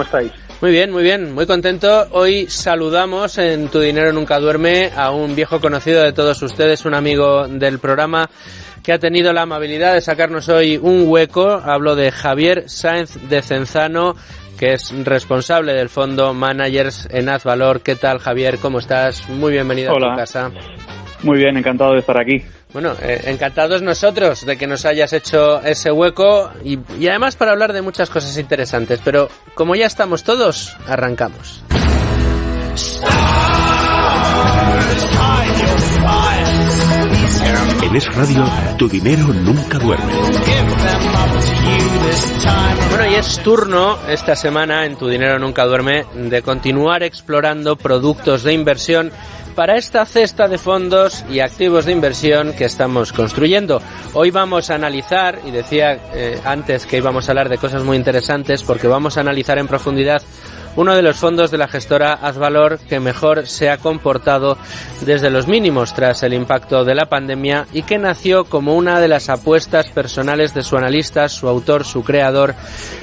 estáis? Muy bien, muy contento. Hoy saludamos en Tu Dinero Nunca Duerme a un viejo conocido de todos ustedes, un amigo del programa que ha tenido la amabilidad de sacarnos hoy un hueco. Hablo de Javier Sáenz de Cenzano, que es responsable del fondo Managers en Azvalor. ¿Qué tal, Javier? ¿Cómo estás? Muy bienvenido. Hola. A tu casa. Muy bien, encantado de estar aquí. Bueno, encantados nosotros de que nos hayas hecho ese hueco y además para hablar de muchas cosas interesantes, pero como ya estamos todos, arrancamos. En Es Radio, tu dinero nunca duerme. Bueno, y es turno esta semana en Tu Dinero Nunca Duerme de continuar explorando productos de inversión para esta cesta de fondos y activos de inversión que estamos construyendo. Hoy vamos a analizar, y decía antes que íbamos a hablar de cosas muy interesantes, porque vamos a analizar en profundidad uno de los fondos de la gestora Azvalor que mejor se ha comportado desde los mínimos tras el impacto de la pandemia y que nació como una de las apuestas personales de su analista, su autor, su creador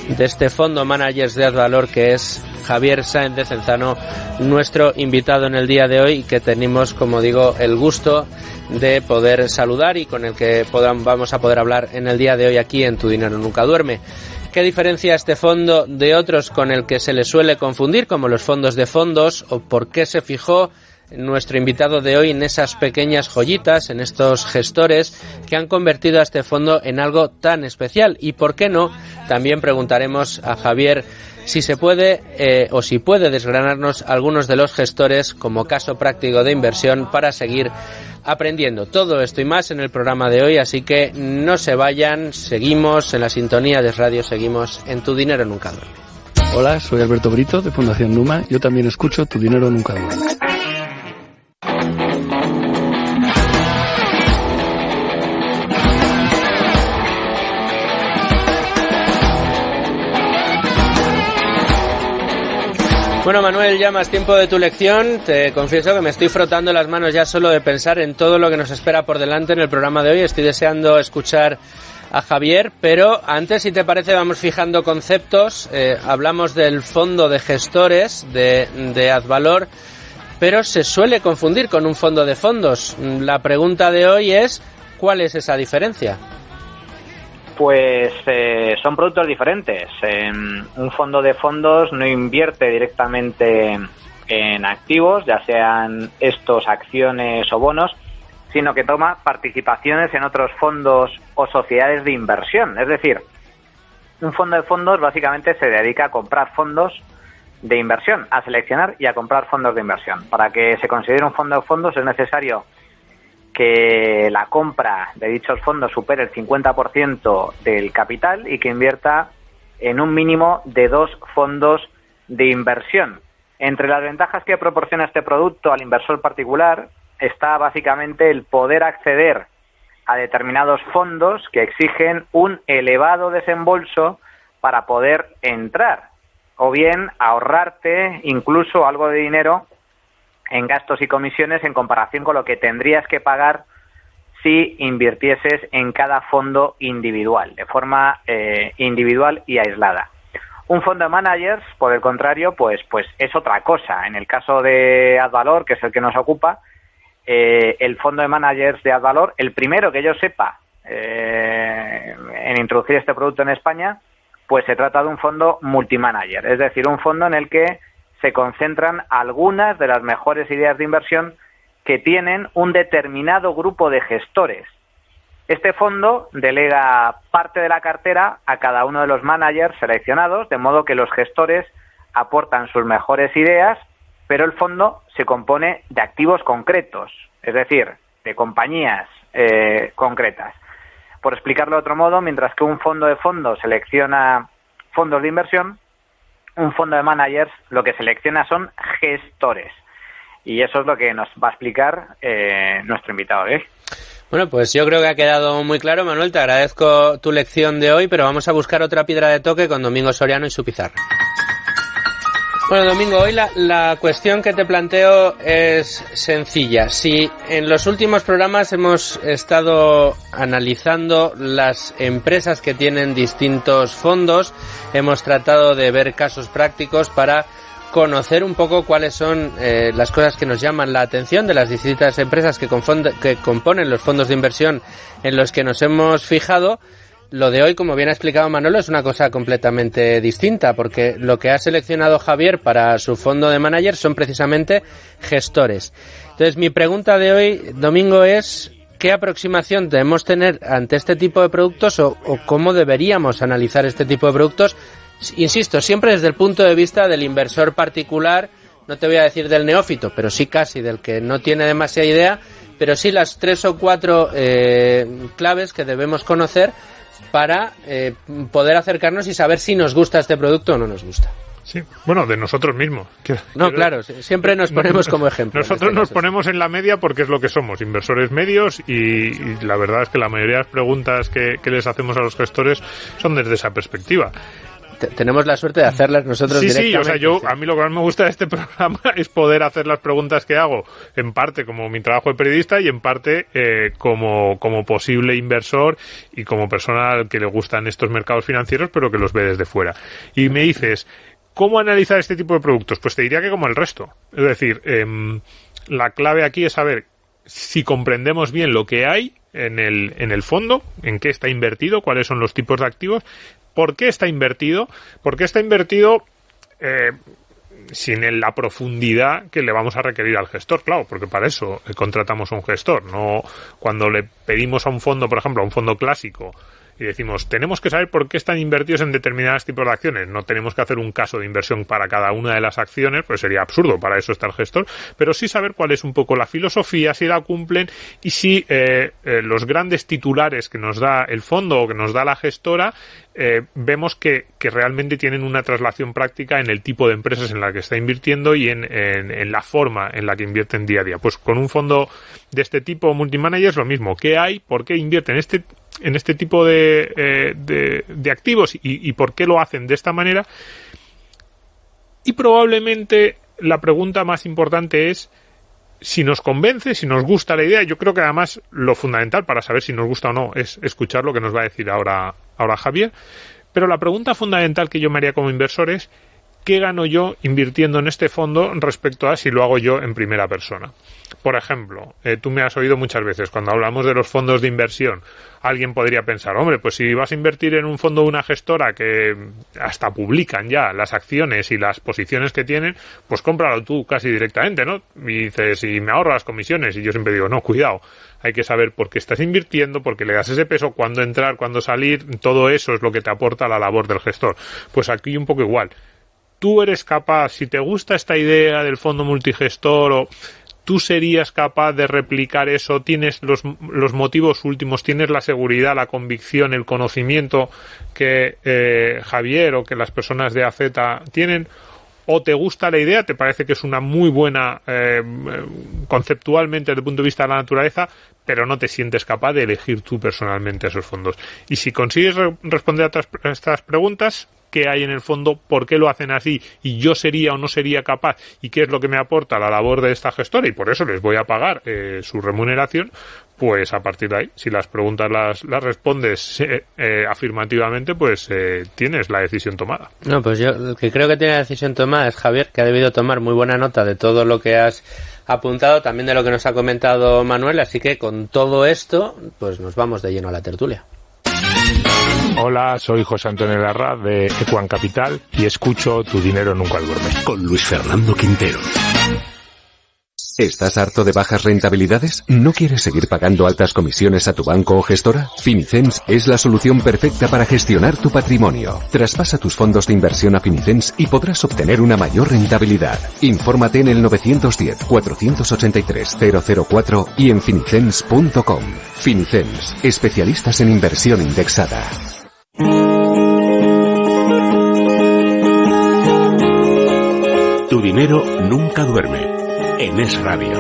de este fondo Managers de Azvalor, que es Javier Sáenz de Cenzano, nuestro invitado en el día de hoy y que tenemos, como digo, el gusto de poder saludar y con el que vamos a poder hablar en el día de hoy aquí en Tu Dinero Nunca Duerme. ¿Qué diferencia este fondo de otros con el que se le suele confundir, como los fondos de fondos, o por qué se fijó nuestro invitado de hoy en esas pequeñas joyitas, en estos gestores que han convertido a este fondo en algo tan especial? Y por qué no, también preguntaremos a Javier si se puede o si puede desgranarnos algunos de los gestores como caso práctico de inversión para seguir aprendiendo. Todo esto y más en el programa de hoy, así que no se vayan, seguimos en la sintonía de radio, seguimos en Tu Dinero Nunca Duerme. Hola, soy Alberto Brito de Fundación Numa, yo también escucho Tu Dinero Nunca Duerme. Bueno, Manuel, ya más tiempo de tu lección. Te confieso que me estoy frotando las manos ya solo de pensar en todo lo que nos espera por delante en el programa de hoy. Estoy deseando escuchar a Javier, pero antes, si te parece, vamos fijando conceptos. Hablamos del fondo de gestores de Azvalor, pero se suele confundir con un fondo de fondos. La pregunta de hoy es, ¿cuál es esa diferencia? Pues son productos diferentes. Un fondo de fondos no invierte directamente en activos, ya sean estos acciones o bonos, sino que toma participaciones en otros fondos o sociedades de inversión. Es decir, un fondo de fondos básicamente se dedica a comprar fondos de inversión, a seleccionar y a comprar fondos de inversión. Para que se considere un fondo de fondos es necesario que la compra de dichos fondos supere el 50% del capital y que invierta en un mínimo de 2 fondos de inversión. Entre las ventajas que proporciona este producto al inversor particular está básicamente el poder acceder a determinados fondos que exigen un elevado desembolso para poder entrar, o bien ahorrarte incluso algo de dinero en gastos y comisiones en comparación con lo que tendrías que pagar si invirtieses en cada fondo individual, de forma individual y aislada. Un fondo de managers, por el contrario, pues es otra cosa. En el caso de Azvalor, que es el que nos ocupa, el fondo de managers de Azvalor, el primero que yo sepa en introducir este producto en España, pues se trata de un fondo multimanager, es decir, un fondo en el que se concentran algunas de las mejores ideas de inversión que tienen un determinado grupo de gestores. Este fondo delega parte de la cartera a cada uno de los managers seleccionados, de modo que los gestores aportan sus mejores ideas, pero el fondo se compone de activos concretos, es decir, de compañías concretas. Por explicarlo de otro modo, mientras que un fondo de fondos selecciona fondos de inversión, un fondo de managers lo que selecciona son gestores. Y eso es lo que nos va a explicar nuestro invitado de hoy. Bueno, pues yo creo que ha quedado muy claro, Manuel. Te agradezco tu lección de hoy, pero vamos a buscar otra piedra de toque con Domingo Soriano y su pizarra. Bueno, Domingo, hoy la cuestión que te planteo es sencilla. Si en los últimos programas hemos estado analizando las empresas que tienen distintos fondos, hemos tratado de ver casos prácticos para conocer un poco cuáles son las cosas que nos llaman la atención de las distintas empresas que componen los fondos de inversión en los que nos hemos fijado. Lo de hoy, como bien ha explicado Manolo, es una cosa completamente distinta, porque lo que ha seleccionado Javier para su fondo de manager son precisamente gestores. Entonces, mi pregunta de hoy, Domingo, es ¿qué aproximación debemos tener ante este tipo de productos o cómo deberíamos analizar este tipo de productos? Insisto, siempre desde el punto de vista del inversor particular, no te voy a decir del neófito, pero sí casi del que no tiene demasiada idea, pero sí las 3 o 4 claves que debemos conocer para poder acercarnos y saber si nos gusta este producto o no nos gusta. Sí, bueno, de nosotros mismos. Claro, siempre nos ponemos como ejemplo. Nosotros nos ponemos en la media porque es lo que somos, inversores medios, y la verdad es que la mayoría de las preguntas que les hacemos a los gestores son desde esa perspectiva. Tenemos la suerte de hacerlas nosotros directamente. Sí, o sea, a mí lo que más me gusta de este programa es poder hacer las preguntas que hago, en parte como mi trabajo de periodista y en parte como posible inversor y como persona al que le gustan estos mercados financieros, pero que los ve desde fuera. Y me dices, ¿cómo analizar este tipo de productos? Pues te diría que como el resto. Es decir, la clave aquí es saber si comprendemos bien lo que hay en el fondo, en qué está invertido, cuáles son los tipos de activos, ¿por qué está invertido? Porque está invertido sin la profundidad que le vamos a requerir al gestor, claro, porque para eso contratamos a un gestor, no cuando le pedimos a un fondo, por ejemplo, a un fondo clásico, y decimos, tenemos que saber por qué están invertidos en determinados tipos de acciones. No tenemos que hacer un caso de inversión para cada una de las acciones, pues sería absurdo, para eso está el gestor, pero sí saber cuál es un poco la filosofía, si la cumplen y si los grandes titulares que nos da el fondo o que nos da la gestora vemos que realmente tienen una traslación práctica en el tipo de empresas en la que está invirtiendo y en la forma en la que invierten día a día. Pues con un fondo de este tipo multimanager es lo mismo. ¿Qué hay? ¿Por qué invierten en este tipo de activos y por qué lo hacen de esta manera? Y probablemente la pregunta más importante es si nos convence, si nos gusta la idea. Yo creo que además lo fundamental para saber si nos gusta o no es escuchar lo que nos va a decir ahora Javier. Pero la pregunta fundamental que yo me haría como inversor es ¿qué gano yo invirtiendo en este fondo respecto a si lo hago yo en primera persona? Por ejemplo, tú me has oído muchas veces cuando hablamos de los fondos de inversión, alguien podría pensar, hombre, pues si vas a invertir en un fondo de una gestora que hasta publican ya las acciones y las posiciones que tienen, pues cómpralo tú casi directamente, ¿no? Y dices, y me ahorro las comisiones. Y yo siempre digo, no, cuidado, hay que saber por qué estás invirtiendo, por qué le das ese peso, cuándo entrar, cuándo salir, todo eso es lo que te aporta la labor del gestor. Pues aquí un poco igual. Tú eres capaz, si te gusta esta idea del fondo multigestor, o tú serías capaz de replicar eso, tienes los motivos últimos, tienes la seguridad, la convicción, el conocimiento que Javier o que las personas de AZ tienen, o te gusta la idea, te parece que es una muy buena conceptualmente desde el punto de vista de la naturaleza, pero no te sientes capaz de elegir tú personalmente esos fondos. Y si consigues responder a estas preguntas, qué hay en el fondo, por qué lo hacen así, y yo sería o no sería capaz, y qué es lo que me aporta la labor de esta gestora, y por eso les voy a pagar su remuneración, pues a partir de ahí, si las preguntas las respondes afirmativamente, pues tienes la decisión tomada. No, pues yo el que creo que tiene la decisión tomada es Javier, que ha debido tomar muy buena nota de todo lo que has apuntado, también de lo que nos ha comentado Manuel, así que con todo esto, pues nos vamos de lleno a la tertulia. Hola, soy José Antonio Larraz de Equan Capital y escucho Tu Dinero Nunca Duerme. Con Luis Fernando Quintero. ¿Estás harto de bajas rentabilidades? ¿No quieres seguir pagando altas comisiones a tu banco o gestora? Finicens es la solución perfecta para gestionar tu patrimonio. Traspasa tus fondos de inversión a Finicens y podrás obtener una mayor rentabilidad. Infórmate en el 910-483-004 y en finicens.com. Finicens, especialistas en inversión indexada. Tu dinero nunca duerme. En Es Radio.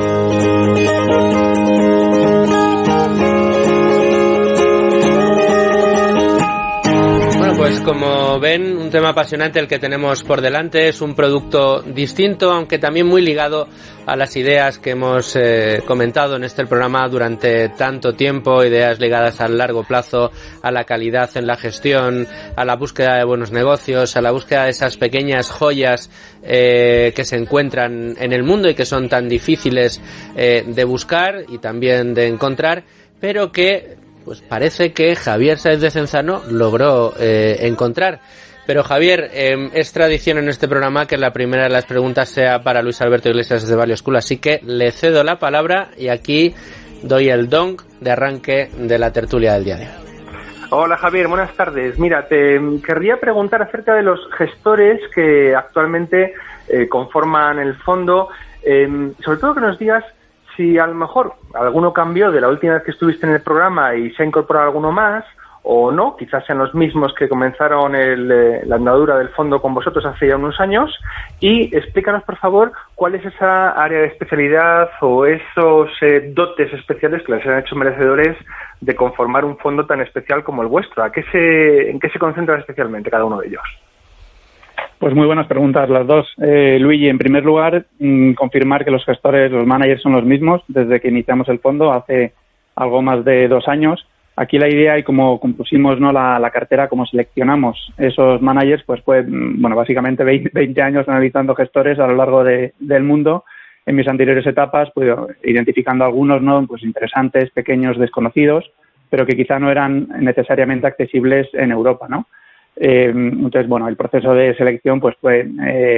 Bueno, Pues como ven, un tema apasionante el que tenemos por delante. Es un producto distinto, aunque también muy ligado a las ideas que hemos comentado en este programa durante tanto tiempo, ideas ligadas al largo plazo, a la calidad en la gestión, a la búsqueda de buenos negocios, a la búsqueda de esas pequeñas joyas que se encuentran en el mundo y que son tan difíciles de buscar y también de encontrar, pero que pues parece que Javier Sáenz de Cenzano logró encontrar. Pero Javier, es tradición en este programa que la primera de las preguntas sea para Luis Alberto Iglesias de Value School, así que le cedo la palabra y aquí doy el dong de arranque de la tertulia del día de hoy. Hola Javier, buenas tardes. Mira, te querría preguntar acerca de los gestores que actualmente conforman el fondo, sobre todo que nos digas si a lo mejor alguno cambió de la última vez que estuviste en el programa y se ha incorporado alguno más, o no, quizás sean los mismos que comenzaron la andadura del fondo con vosotros hace ya unos años, y explícanos por favor cuál es esa área de especialidad o esos dotes especiales que les han hecho merecedores de conformar un fondo tan especial como el vuestro. ¿En qué se concentran especialmente cada uno de ellos? Pues muy buenas preguntas las dos. Luigi, en primer lugar, confirmar que los gestores, los managers son los mismos desde que iniciamos el fondo hace algo más de 2 años. Aquí la idea y como compusimos, ¿no?, la cartera, como seleccionamos esos managers, pues fue, bueno, básicamente 20 años analizando gestores a lo largo del mundo. En mis anteriores etapas, pues identificando algunos, ¿no?, pues interesantes, pequeños, desconocidos, pero que quizá no eran necesariamente accesibles en Europa, ¿no? Entonces, bueno, el proceso de selección pues fue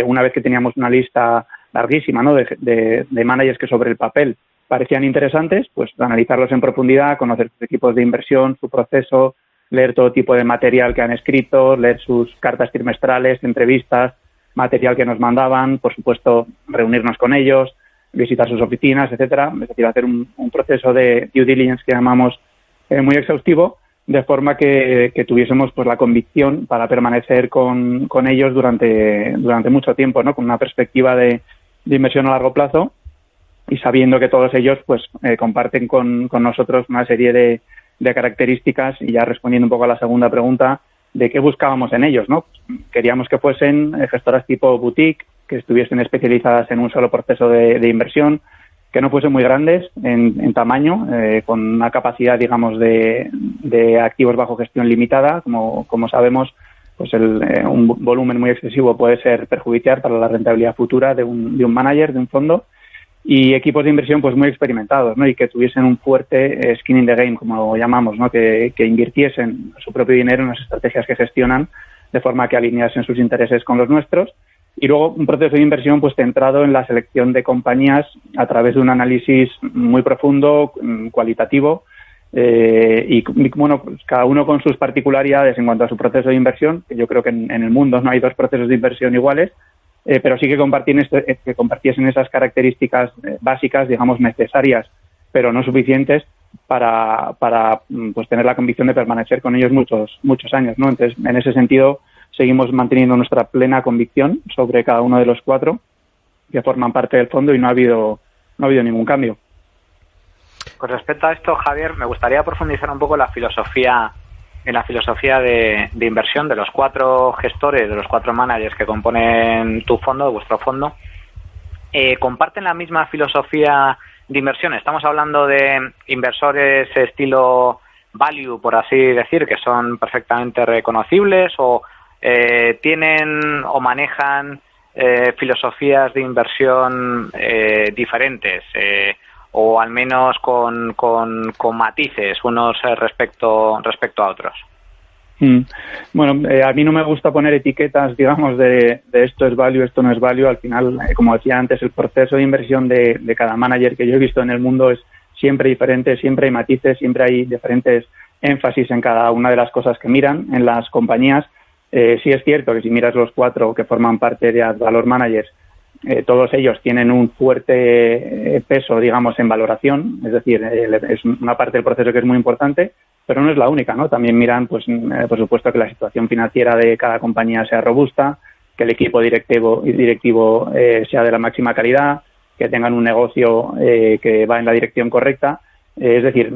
una vez que teníamos una lista larguísima, ¿no?, de managers que sobre el papel parecían interesantes, pues analizarlos en profundidad, conocer sus equipos de inversión, su proceso, leer todo tipo de material que han escrito, leer sus cartas trimestrales, entrevistas, material que nos mandaban, por supuesto reunirnos con ellos, visitar sus oficinas, etcétera, es decir, hacer un proceso de due diligence que llamamos muy exhaustivo, de forma que tuviésemos pues la convicción para permanecer con ellos durante mucho tiempo, ¿no?, con una perspectiva de inversión a largo plazo y sabiendo que todos ellos pues comparten con nosotros una serie de características. Y ya respondiendo un poco a la segunda pregunta de qué buscábamos en ellos, ¿no? Queríamos que fuesen gestoras tipo boutique, que estuviesen especializadas en un solo proceso de inversión, que no fuesen muy grandes en tamaño, con una capacidad, digamos, de activos bajo gestión limitada. Como sabemos, pues un volumen muy excesivo puede ser perjudicial para la rentabilidad futura de un manager, de un fondo, y equipos de inversión pues muy experimentados, ¿no?, y que tuviesen un fuerte skin in the game, como lo llamamos, ¿no?, que invirtiesen su propio dinero en las estrategias que gestionan, de forma que alineasen sus intereses con los nuestros. Y luego un proceso de inversión pues centrado en la selección de compañías a través de un análisis muy profundo, cualitativo, y bueno, pues cada uno con sus particularidades en cuanto a su proceso de inversión, que yo creo que en el mundo no hay 2 procesos de inversión iguales, pero sí que compartiesen esas características básicas, digamos, necesarias, pero no suficientes para pues tener la convicción de permanecer con ellos muchos años, ¿no? Entonces, en ese sentido, seguimos manteniendo nuestra plena convicción sobre cada uno de los 4 que forman parte del fondo y no ha habido ningún cambio. Con respecto a esto, Javier, me gustaría profundizar un poco en la filosofía de inversión de los 4 gestores, de los 4 managers que componen tu fondo, vuestro fondo. ¿Comparten la misma filosofía de inversión? Estamos hablando de inversores estilo value, por así decir, que son perfectamente reconocibles, o tienen o manejan filosofías de inversión diferentes, o al menos con matices unos respecto a otros. Bueno, a mí no me gusta poner etiquetas, digamos, de esto es value, esto no es value. Al final, como decía antes, el proceso de inversión de cada manager que yo he visto en el mundo es siempre diferente, siempre hay matices, siempre hay diferentes énfasis en cada una de las cosas que miran en las compañías. Sí es cierto que si miras los 4 que forman parte de Advalor Managers, todos ellos tienen un fuerte peso, digamos, en valoración, es decir, es una parte del proceso que es muy importante, pero no es la única, ¿no? También miran, pues, por supuesto, que la situación financiera de cada compañía sea robusta, que el equipo directivo sea de la máxima calidad, que tengan un negocio que va en la dirección correcta. Es decir,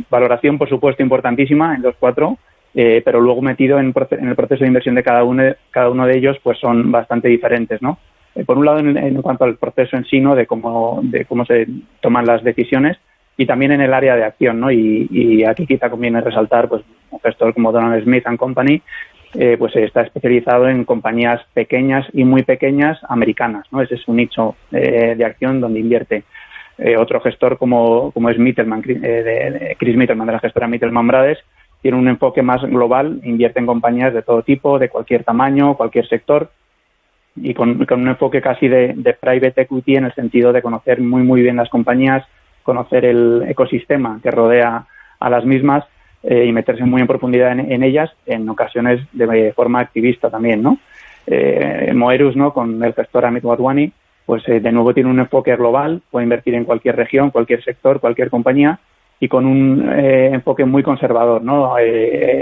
valoración, por supuesto, importantísima en los 4, pero luego metido en el proceso de inversión de cada uno de ellos, pues son bastante diferentes, ¿no? Por un lado, en cuanto al proceso en sí, ¿no? De cómo se toman las decisiones, y también en el área de acción, ¿no? Y aquí quizá conviene resaltar, pues, un gestor como Donald Smith & Company, pues está especializado en compañías pequeñas y muy pequeñas americanas, ¿no? Ese es un nicho de acción donde invierte. Otro gestor como es Mittelman, Chris Mittelman, de la gestora Mittelman Brothers, tiene un enfoque más global, invierte en compañías de todo tipo, de cualquier tamaño, cualquier sector, y con un enfoque casi de private equity, en el sentido de conocer muy, muy bien las compañías, conocer el ecosistema que rodea a las mismas, y meterse muy en profundidad en ellas, en ocasiones de forma activista también, ¿no? Moerus, ¿no? Con el gestor Amit Wadhwani, pues de nuevo tiene un enfoque global, puede invertir en cualquier región, cualquier sector, cualquier compañía, y con un enfoque muy conservador, ¿no?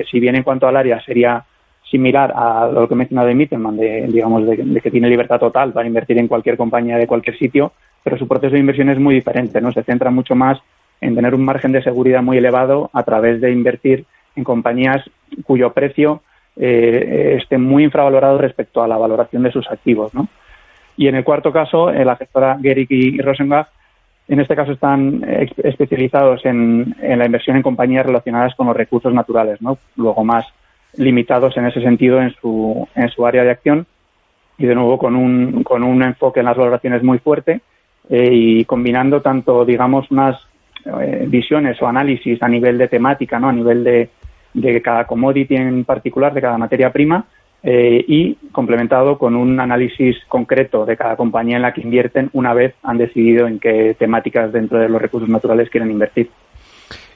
Si bien en cuanto al área sería similar a lo que he mencionado de Mittelman, de que tiene libertad total para invertir en cualquier compañía de cualquier sitio, pero su proceso de inversión es muy diferente, ¿no? Se centra mucho más en tener un margen de seguridad muy elevado a través de invertir en compañías cuyo precio esté muy infravalorado respecto a la valoración de sus activos, ¿no? Y en el cuarto caso, la gestora Gehrig y Rosenbach, en este caso están especializados en la inversión en compañías relacionadas con los recursos naturales, ¿no? Luego más limitados en ese sentido en su área de acción, y de nuevo con un enfoque en las valoraciones muy fuerte, y combinando tanto, digamos, unas visiones o análisis a nivel de temática, ¿no? A nivel de cada commodity en particular, de cada materia prima, y complementado con un análisis concreto de cada compañía en la que invierten una vez han decidido en qué temáticas dentro de los recursos naturales quieren invertir.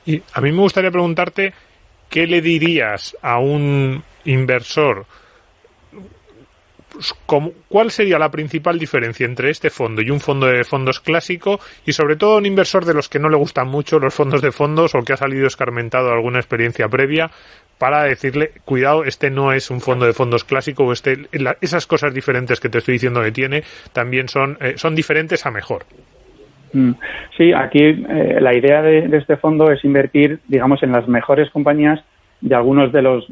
Y a mí me gustaría preguntarte, ¿qué le dirías a un inversor? ¿Cuál sería la principal diferencia entre este fondo y un fondo de fondos clásico, y sobre todo a un inversor de los que no le gustan mucho los fondos de fondos, o que ha salido escarmentado de alguna experiencia previa, para decirle, cuidado, este no es un fondo de fondos clásico, o esas cosas diferentes que te estoy diciendo que tiene también son diferentes a mejor? Sí, aquí la idea de este fondo es invertir, digamos, en las mejores compañías de algunos de los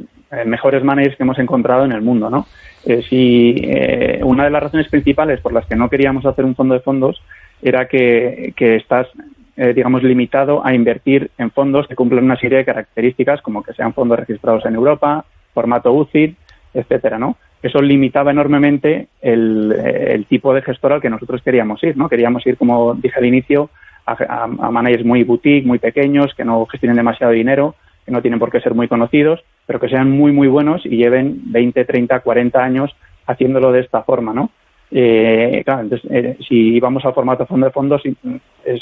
mejores managers que hemos encontrado en el mundo, ¿no? Una de las razones principales por las que no queríamos hacer un fondo de fondos era que estás, digamos, limitado a invertir en fondos que cumplen una serie de características, como que sean fondos registrados en Europa, formato UCITS, etcétera, ¿no? Eso limitaba enormemente el tipo de gestor al que nosotros queríamos ir, ¿no? Queríamos ir, como dije al inicio, a managers muy boutique, muy pequeños, que no gestionen demasiado dinero, que no tienen por qué ser muy conocidos, pero que sean muy, muy buenos y lleven 20, 30, 40 años haciéndolo de esta forma, ¿no? Claro, entonces, si íbamos al formato fondo de fondos,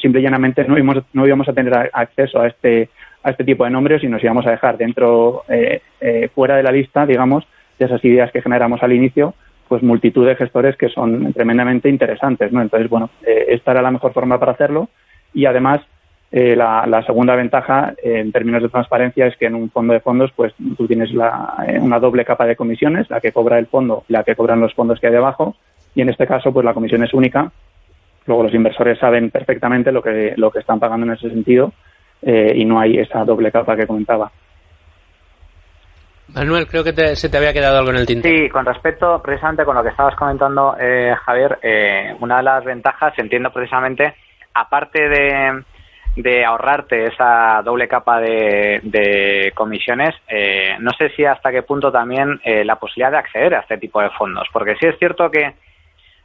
simple y llanamente no íbamos a tener acceso a este tipo de nombres, y nos íbamos a dejar fuera de la lista, digamos, de esas ideas que generamos al inicio, pues multitud de gestores que son tremendamente interesantes, ¿no? Entonces, bueno, esta era la mejor forma para hacerlo, y además la segunda ventaja en términos de transparencia es que en un fondo de fondos, pues tú tienes una doble capa de comisiones, la que cobra el fondo y la que cobran los fondos que hay debajo, y en este caso pues la comisión es única. Luego los inversores saben perfectamente lo que están pagando en ese sentido, y no hay esa doble capa que comentaba. Manuel, creo que se te había quedado algo en el tintero. Sí, con respecto precisamente con lo que estabas comentando, Javier, una de las ventajas, entiendo precisamente, aparte de ahorrarte esa doble capa de comisiones, no sé si hasta qué punto también la posibilidad de acceder a este tipo de fondos, porque sí es cierto que,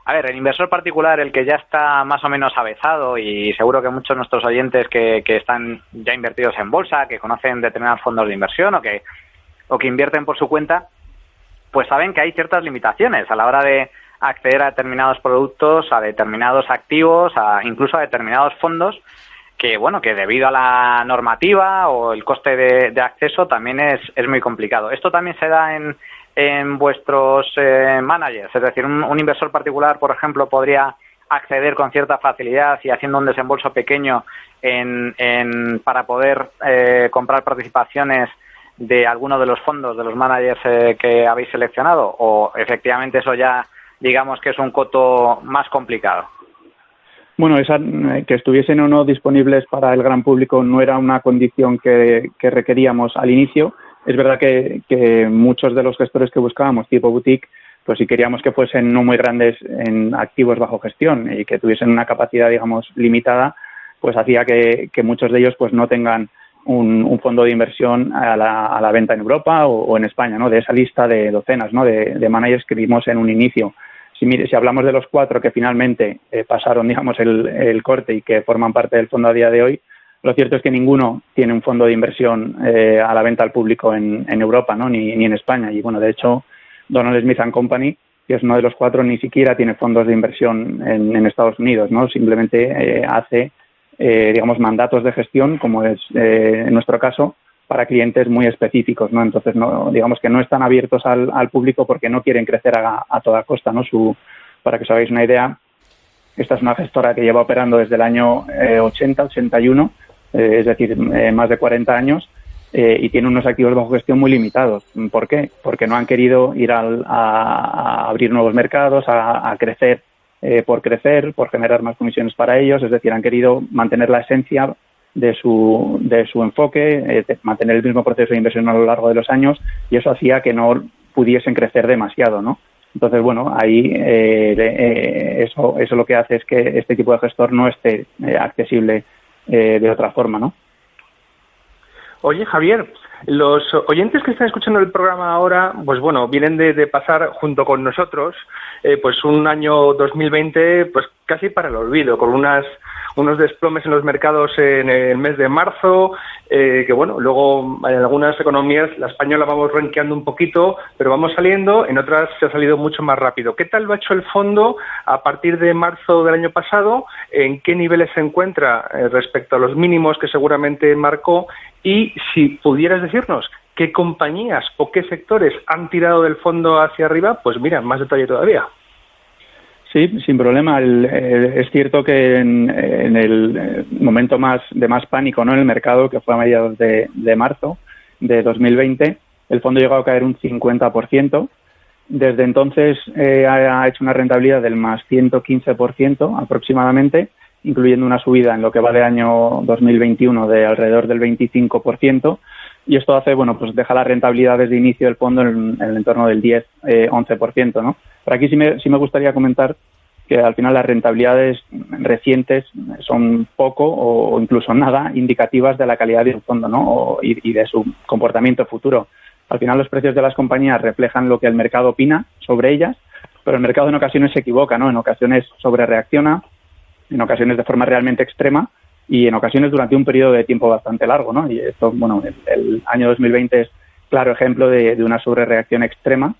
a ver, el inversor particular, el que ya está más o menos avezado, y seguro que muchos de nuestros oyentes que están ya invertidos en bolsa, que conocen determinados fondos de inversión o que invierten por su cuenta, pues saben que hay ciertas limitaciones a la hora de acceder a determinados productos, a determinados activos, incluso a determinados fondos, que bueno, que debido a la normativa o el coste de acceso también es muy complicado. Esto también se da en vuestros managers, es decir, un inversor particular, por ejemplo, podría acceder con cierta facilidad y haciendo un desembolso pequeño para poder comprar participaciones de alguno de los fondos de los managers que habéis seleccionado, o efectivamente eso ya digamos que es un coto más complicado. Bueno, que estuviesen o no disponibles para el gran público no era una condición que requeríamos al inicio. Es verdad que muchos de los gestores que buscábamos, tipo boutique, pues si queríamos que fuesen no muy grandes en activos bajo gestión y que tuviesen una capacidad, digamos, limitada, pues hacía que muchos de ellos pues no tengan un fondo de inversión a la venta en Europa o en España, ¿no? De esa lista de docenas, ¿no? de managers que vimos en un inicio. Si hablamos de los 4 que finalmente pasaron, digamos, el corte y que forman parte del fondo a día de hoy, lo cierto es que ninguno tiene un fondo de inversión a la venta al público en Europa, ¿no? Ni en España. Y bueno, de hecho, Donald Smith & Company, que es uno de los 4, ni siquiera tiene fondos de inversión en Estados Unidos, ¿no? Simplemente hace, digamos, mandatos de gestión, como es en nuestro caso, para clientes muy específicos, ¿no? Entonces, no, digamos que no están abiertos al público porque no quieren crecer a toda costa, ¿no? Para que os hagáis una idea, esta es una gestora que lleva operando desde el año 81, es decir, más de 40 años, y tiene unos activos bajo gestión muy limitados. ¿Por qué? Porque no han querido ir a abrir nuevos mercados, a crecer por generar más comisiones para ellos, es decir, han querido mantener la esencia de su enfoque, mantener el mismo proceso de inversión a lo largo de los años, y eso hacía que no pudiesen crecer demasiado, ¿no? Entonces, bueno, ahí eso lo que hace es que este tipo de gestor no esté accesible de otra forma, ¿no? Oye, Javier, los oyentes que están escuchando el programa ahora, pues bueno, vienen de pasar junto con nosotros pues un año 2020 pues casi para el olvido, con unos desplomes en los mercados en el mes de marzo, que bueno, luego en algunas economías, la española vamos renqueando un poquito, pero vamos saliendo, en otras se ha salido mucho más rápido. ¿Qué tal lo ha hecho el fondo a partir de marzo del año pasado? ¿En qué niveles se encuentra respecto a los mínimos que seguramente marcó? Y si pudieras decirnos qué compañías o qué sectores han tirado del fondo hacia arriba, pues mira, más detalle todavía. Sí, sin problema. Es cierto que en el momento de más pánico, ¿no?, en el mercado, que fue a mediados de marzo de 2020, el fondo llegó a caer un 50%. Desde entonces ha hecho una rentabilidad del más 115% aproximadamente, incluyendo una subida en lo que va de año 2021 de alrededor del 25%. Y esto hace, bueno, pues deja la rentabilidad desde inicio del fondo en el entorno del 10-11%, ¿no? Pero aquí sí me gustaría comentar que al final las rentabilidades recientes son poco o incluso nada indicativas de la calidad de un fondo, ¿no? Y de su comportamiento futuro. Al final los precios de las compañías reflejan lo que el mercado opina sobre ellas, pero el mercado en ocasiones se equivoca, ¿no? En ocasiones sobrereacciona, en ocasiones de forma realmente extrema, y en ocasiones durante un periodo de tiempo bastante largo, ¿no? Y esto, bueno, el año 2020 es claro ejemplo de una sobrereacción extrema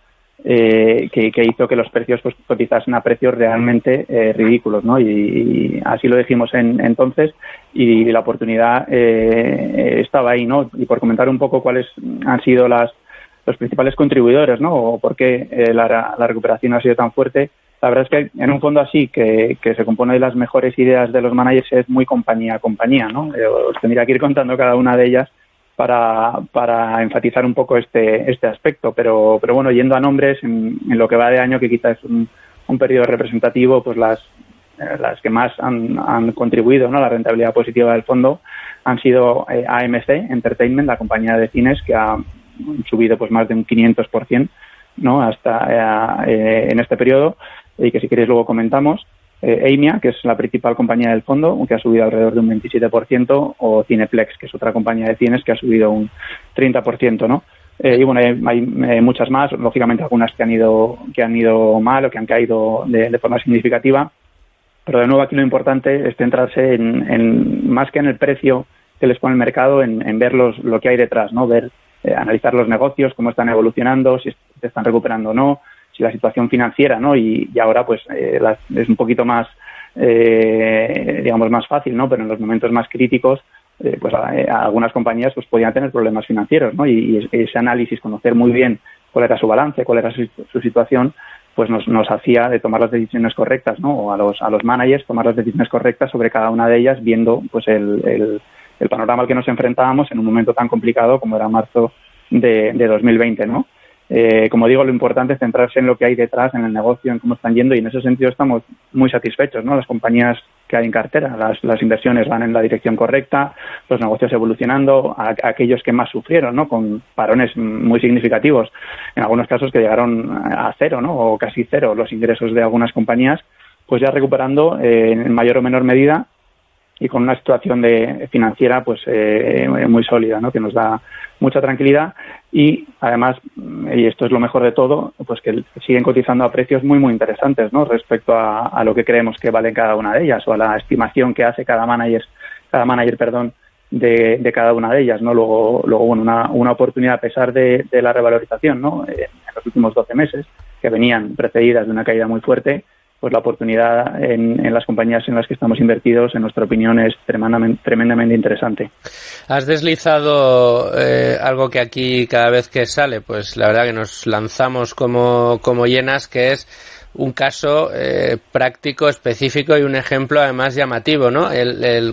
que hizo que los precios pues cotizasen a precios realmente ridículos, ¿no? Y así lo dijimos entonces, y la oportunidad estaba ahí, ¿no? Y por comentar un poco cuáles han sido los principales contribuidores, ¿no? O por qué la recuperación ha sido tan fuerte. La verdad es que en un fondo así, que se compone de las mejores ideas de los managers, es muy compañía a compañía, ¿no? Os tendría que ir contando cada una de ellas para enfatizar un poco este aspecto. Pero bueno, yendo a nombres, en lo que va de año, que quizás es un periodo representativo, pues las que más han contribuido, ¿no?, a la rentabilidad positiva del fondo han sido AMC Entertainment, la compañía de cines, que ha subido pues más de un 500%, ¿no?, hasta en este periodo, y que si queréis luego comentamos. Aimia, que es la principal compañía del fondo, que ha subido alrededor de un 27%, o Cineplex, que es otra compañía de cines, que ha subido un 30%, ¿no? Y bueno, hay muchas más, lógicamente algunas que han ido mal o que han caído de forma significativa, pero de nuevo aquí lo importante es centrarse en más que en el precio que les pone el mercado, en ver lo que hay detrás, ¿no? Analizar los negocios, cómo están evolucionando, si se están recuperando o no, si la situación financiera, ¿no? Y ahora pues es un poquito más, digamos, más fácil, ¿no? Pero en los momentos más críticos, pues algunas compañías pues podían tener problemas financieros, ¿no? Y ese análisis, conocer muy bien cuál era su balance, cuál era su situación, pues nos hacía de tomar las decisiones correctas, ¿no? O a los managers tomar las decisiones correctas sobre cada una de ellas, viendo pues el panorama al que nos enfrentábamos en un momento tan complicado como era marzo de 2020, ¿no? Como digo, lo importante es centrarse en lo que hay detrás, en el negocio, en cómo están yendo, y en ese sentido estamos muy satisfechos, ¿no? Las compañías que hay en cartera. Las inversiones van en la dirección correcta, los negocios evolucionando, aquellos que más sufrieron, ¿no? Con parones muy significativos, en algunos casos que llegaron a cero, ¿no? O casi cero los ingresos de algunas compañías, pues ya recuperando en mayor o menor medida y con una situación financiera pues muy sólida, ¿no? Que nos da mucha tranquilidad y además, y esto es lo mejor de todo, pues que siguen cotizando a precios muy muy interesantes, ¿no? Respecto a lo que creemos que vale cada una de ellas o a la estimación que hace cada manager de cada una de ellas, ¿no? Luego bueno, una oportunidad a pesar de la revalorización, ¿no? En los últimos 12 meses, que venían precedidas de una caída muy fuerte, pues la oportunidad en las compañías en las que estamos invertidos, en nuestra opinión, es tremendamente interesante. Has deslizado algo que aquí cada vez que sale, pues la verdad que nos lanzamos como llenas, que es un caso práctico, específico y un ejemplo además llamativo, ¿no?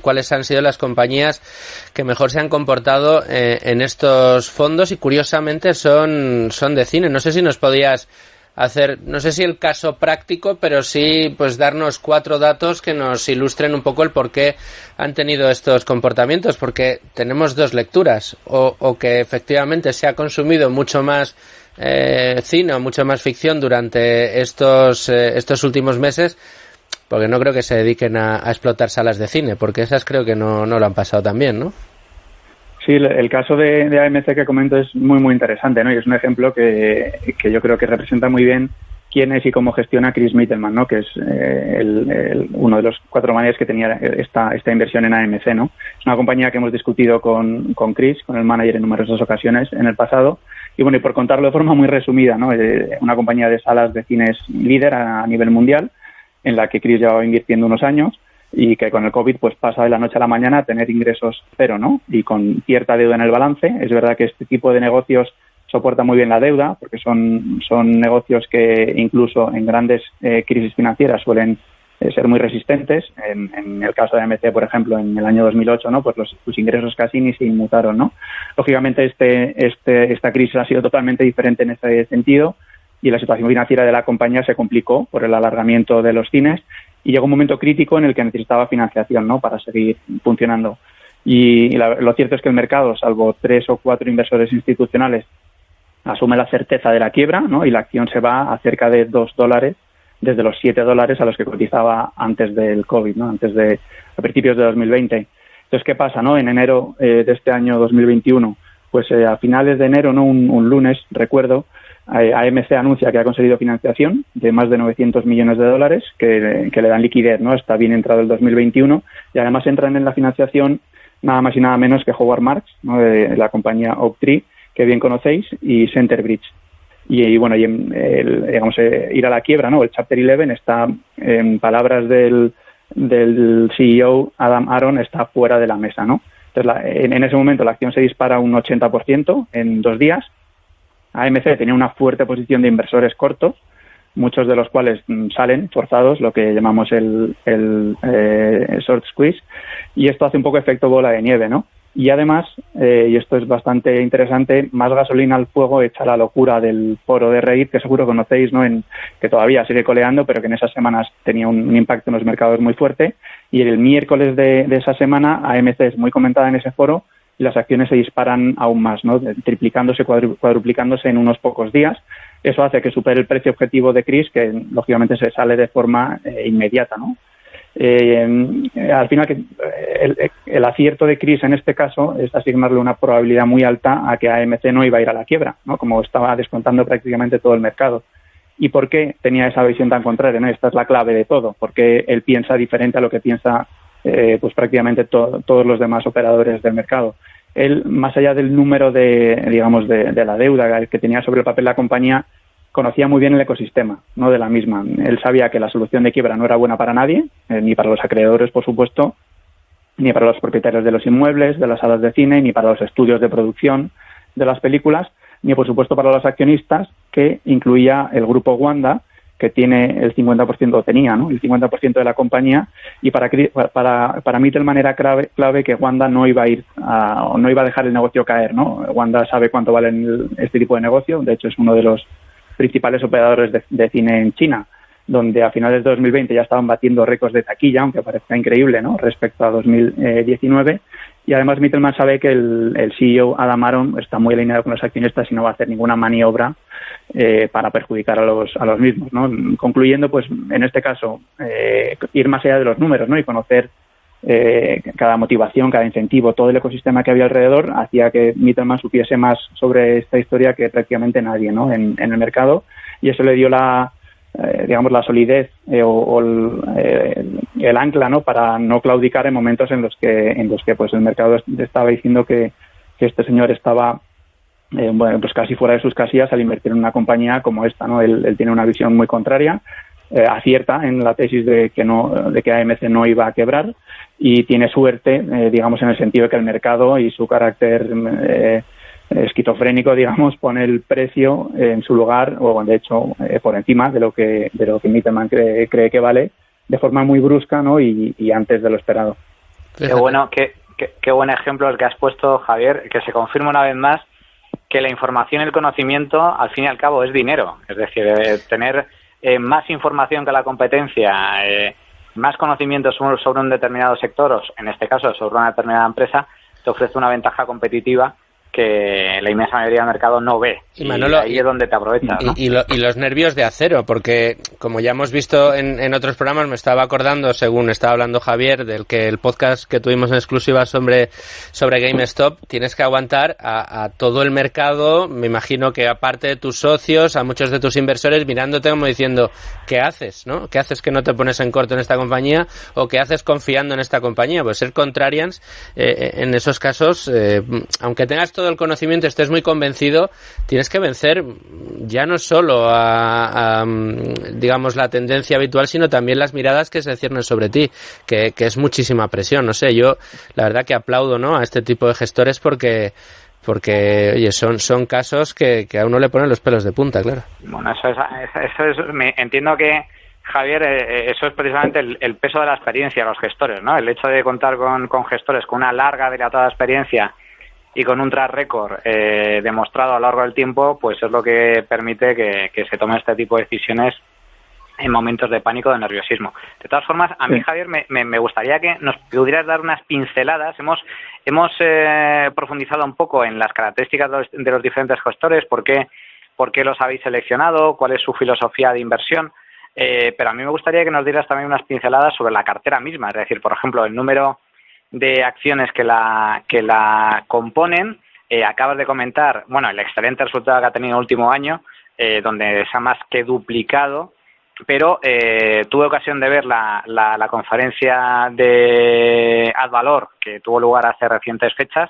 Cuáles han sido las compañías que mejor se han comportado en estos fondos y curiosamente son de cine. No sé si nos podías hacer, no sé si el caso práctico, pero sí pues darnos 4 datos que nos ilustren un poco el por qué han tenido estos comportamientos, porque tenemos 2 lecturas, o que efectivamente se ha consumido mucho más cine o mucho más ficción durante estos últimos meses, porque no creo que se dediquen a explotar salas de cine, porque esas creo que no lo han pasado tan bien, ¿no? Sí, el caso de AMC que comento es muy muy interesante, ¿no? Y es un ejemplo que yo creo que representa muy bien quién es y cómo gestiona Chris Mittelman, ¿no? Que es uno de los 4 managers que tenía esta inversión en AMC, ¿no? Es una compañía que hemos discutido con Chris, con el manager, en numerosas ocasiones en el pasado. Y bueno, y por contarlo de forma muy resumida, ¿no? Una compañía de salas de cines líder a nivel mundial, en la que Chris llevaba invirtiendo unos años, y que con el COVID pues pasa de la noche a la mañana a tener ingresos cero, ¿no? Y con cierta deuda en el balance. Es verdad que este tipo de negocios soporta muy bien la deuda, porque son negocios que incluso en grandes crisis financieras suelen ser muy resistentes. En el caso de AMC, por ejemplo, en el año 2008, ¿no? Pues sus ingresos casi ni se inmutaron, ¿no? Lógicamente esta crisis ha sido totalmente diferente en ese sentido y la situación financiera de la compañía se complicó por el alargamiento de los cines. Y llegó un momento crítico en el que necesitaba financiación, ¿no? Para seguir funcionando. Y lo cierto es que el mercado, salvo 3 o 4 inversores institucionales, asume la certeza de la quiebra, ¿no? Y la acción se va a cerca de $2, desde los $7 a los que cotizaba antes del COVID, ¿no? A principios de 2020. Entonces, ¿qué pasa, no? En enero de este año 2021, pues a finales de enero, ¿no? Un lunes, recuerdo, AMC anuncia que ha conseguido financiación de más de $900 millones que le dan liquidez, ¿no? Está bien entrado el 2021 y además entran en la financiación nada más y nada menos que Howard Marks, ¿no? De la compañía Oaktree, que bien conocéis, y Centerbridge. Y bueno, digamos, ir a la quiebra, ¿no? El Chapter 11 está, en palabras del CEO Adam Aron, está fuera de la mesa, ¿no? Entonces, en ese momento la acción se dispara un 80% en 2 días. AMC tenía una fuerte posición de inversores cortos, muchos de los cuales salen forzados, lo que llamamos el short squeeze, y esto hace un poco efecto bola de nieve, ¿no? Y además, y esto es bastante interesante, más gasolina al fuego echa la locura del foro de Reddit, que seguro conocéis, ¿no? Que todavía sigue coleando, pero que en esas semanas tenía un impacto en los mercados muy fuerte. Y el miércoles de esa semana, AMC es muy comentada en ese foro y las acciones se disparan aún más, ¿no? Triplicándose, cuadruplicándose en unos pocos días. Eso hace que supere el precio objetivo de Chris, que lógicamente se sale de forma inmediata, ¿no? Al final el acierto de Chris en este caso es asignarle una probabilidad muy alta a que AMC no iba a ir a la quiebra, ¿no? Como estaba descontando prácticamente todo el mercado. ¿Y por qué tenía esa visión tan contraria, ¿no? Esta es la clave de todo, porque él piensa diferente a lo que piensa pues prácticamente todos los demás operadores del mercado. Él, más allá del número de la deuda que tenía sobre el papel la compañía, conocía muy bien el ecosistema, ¿no? De la misma. Él sabía que la solución de quiebra no era buena para nadie, ni para los acreedores, por supuesto, ni para los propietarios de los inmuebles, de las salas de cine, ni para los estudios de producción de las películas, ni por supuesto para los accionistas, que incluía el grupo Wanda, que tiene el 50%, tenía, ¿no? El 50% de la compañía, y para Mittelman era clave que Wanda no iba a dejar el negocio caer, ¿no? Wanda sabe cuánto vale este tipo de negocio, de hecho es uno de los principales operadores de cine en China, donde a finales de 2020 ya estaban batiendo récords de taquilla, aunque parezca increíble, ¿no?, respecto a 2019. Y además Mittelman sabe que el CEO Adam Aron está muy alineado con los accionistas y no va a hacer ninguna maniobra para perjudicar a los mismos, ¿no? Concluyendo, pues en este caso, ir más allá de los números, ¿no?, y conocer cada motivación, cada incentivo, todo el ecosistema que había alrededor, hacía que Mittelman supiese más sobre esta historia que prácticamente nadie, ¿no?, en el mercado, y eso le dio la solidez o el ancla, ¿no?, para no claudicar en momentos en los que pues el mercado estaba diciendo que este señor estaba pues casi fuera de sus casillas al invertir en una compañía como esta, ¿no? Él tiene una visión muy contraria, acierta en la tesis de que AMC no iba a quebrar, y tiene suerte, digamos, en el sentido de que el mercado y su carácter esquizofrénico, digamos, pone el precio en su lugar, o de hecho por encima de lo que Mittelman cree que vale, de forma muy brusca, ¿no?, y antes de lo esperado. Qué bueno, qué buen ejemplo el que has puesto, Javier, que se confirma una vez más que la información y el conocimiento, al fin y al cabo, es dinero. Es decir, tener más información que la competencia, más conocimiento sobre un determinado sector, o en este caso sobre una determinada empresa, te ofrece una ventaja competitiva que la inmensa mayoría del mercado no ve. Y Manolo, ahí es donde te aprovechas, ¿no? Y los nervios de acero, porque como ya hemos visto en otros programas, me estaba acordando, según estaba hablando Javier, del que el podcast que tuvimos en exclusiva sobre GameStop, tienes que aguantar a todo el mercado, me imagino que aparte de tus socios, a muchos de tus inversores, mirándote como diciendo, ¿qué haces, no? ¿Qué haces que no te pones en corto en esta compañía? ¿O qué haces confiando en esta compañía? Pues ser contrarians, en esos casos, aunque tengas todo el conocimiento, estés muy convencido, tienes que vencer ya no solo a digamos, la tendencia habitual, sino también las miradas que se ciernen sobre ti, que es muchísima presión. No sé, yo la verdad que aplaudo, ¿no?, a este tipo de gestores porque oye, son casos que a uno le ponen los pelos de punta, claro. Bueno, eso es entiendo que, Javier, eso es precisamente el peso de la experiencia de los gestores, ¿no? El hecho de contar con gestores con una larga, dilatada experiencia y con un track record demostrado a lo largo del tiempo, pues es lo que permite que se tomen este tipo de decisiones en momentos de pánico, de nerviosismo. De todas formas, a mí, Javier, me gustaría que nos pudieras dar unas pinceladas. Hemos profundizado un poco en las características de los diferentes gestores, por qué los habéis seleccionado, cuál es su filosofía de inversión, pero a mí me gustaría que nos dieras también unas pinceladas sobre la cartera misma, es decir, por ejemplo, el número de acciones que la componen. Acabas de comentar, bueno, el excelente resultado que ha tenido el último año, donde se ha más que duplicado, pero tuve ocasión de ver la conferencia de Advalor, que tuvo lugar hace recientes fechas,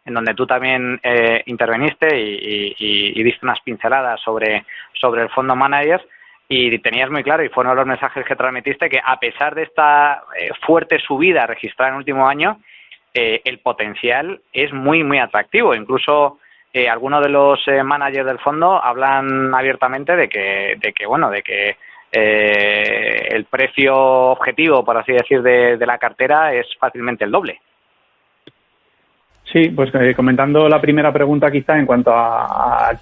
en donde tú también interveniste y diste unas pinceladas sobre el fondo Managers, y tenías muy claro, y fueron los mensajes que transmitiste, que a pesar de esta fuerte subida registrada en el último año, el potencial es muy, muy atractivo. Incluso algunos de los managers del fondo hablan abiertamente de que el precio objetivo, por así decir, de la cartera es fácilmente el doble. Sí, pues comentando la primera pregunta quizá en cuanto a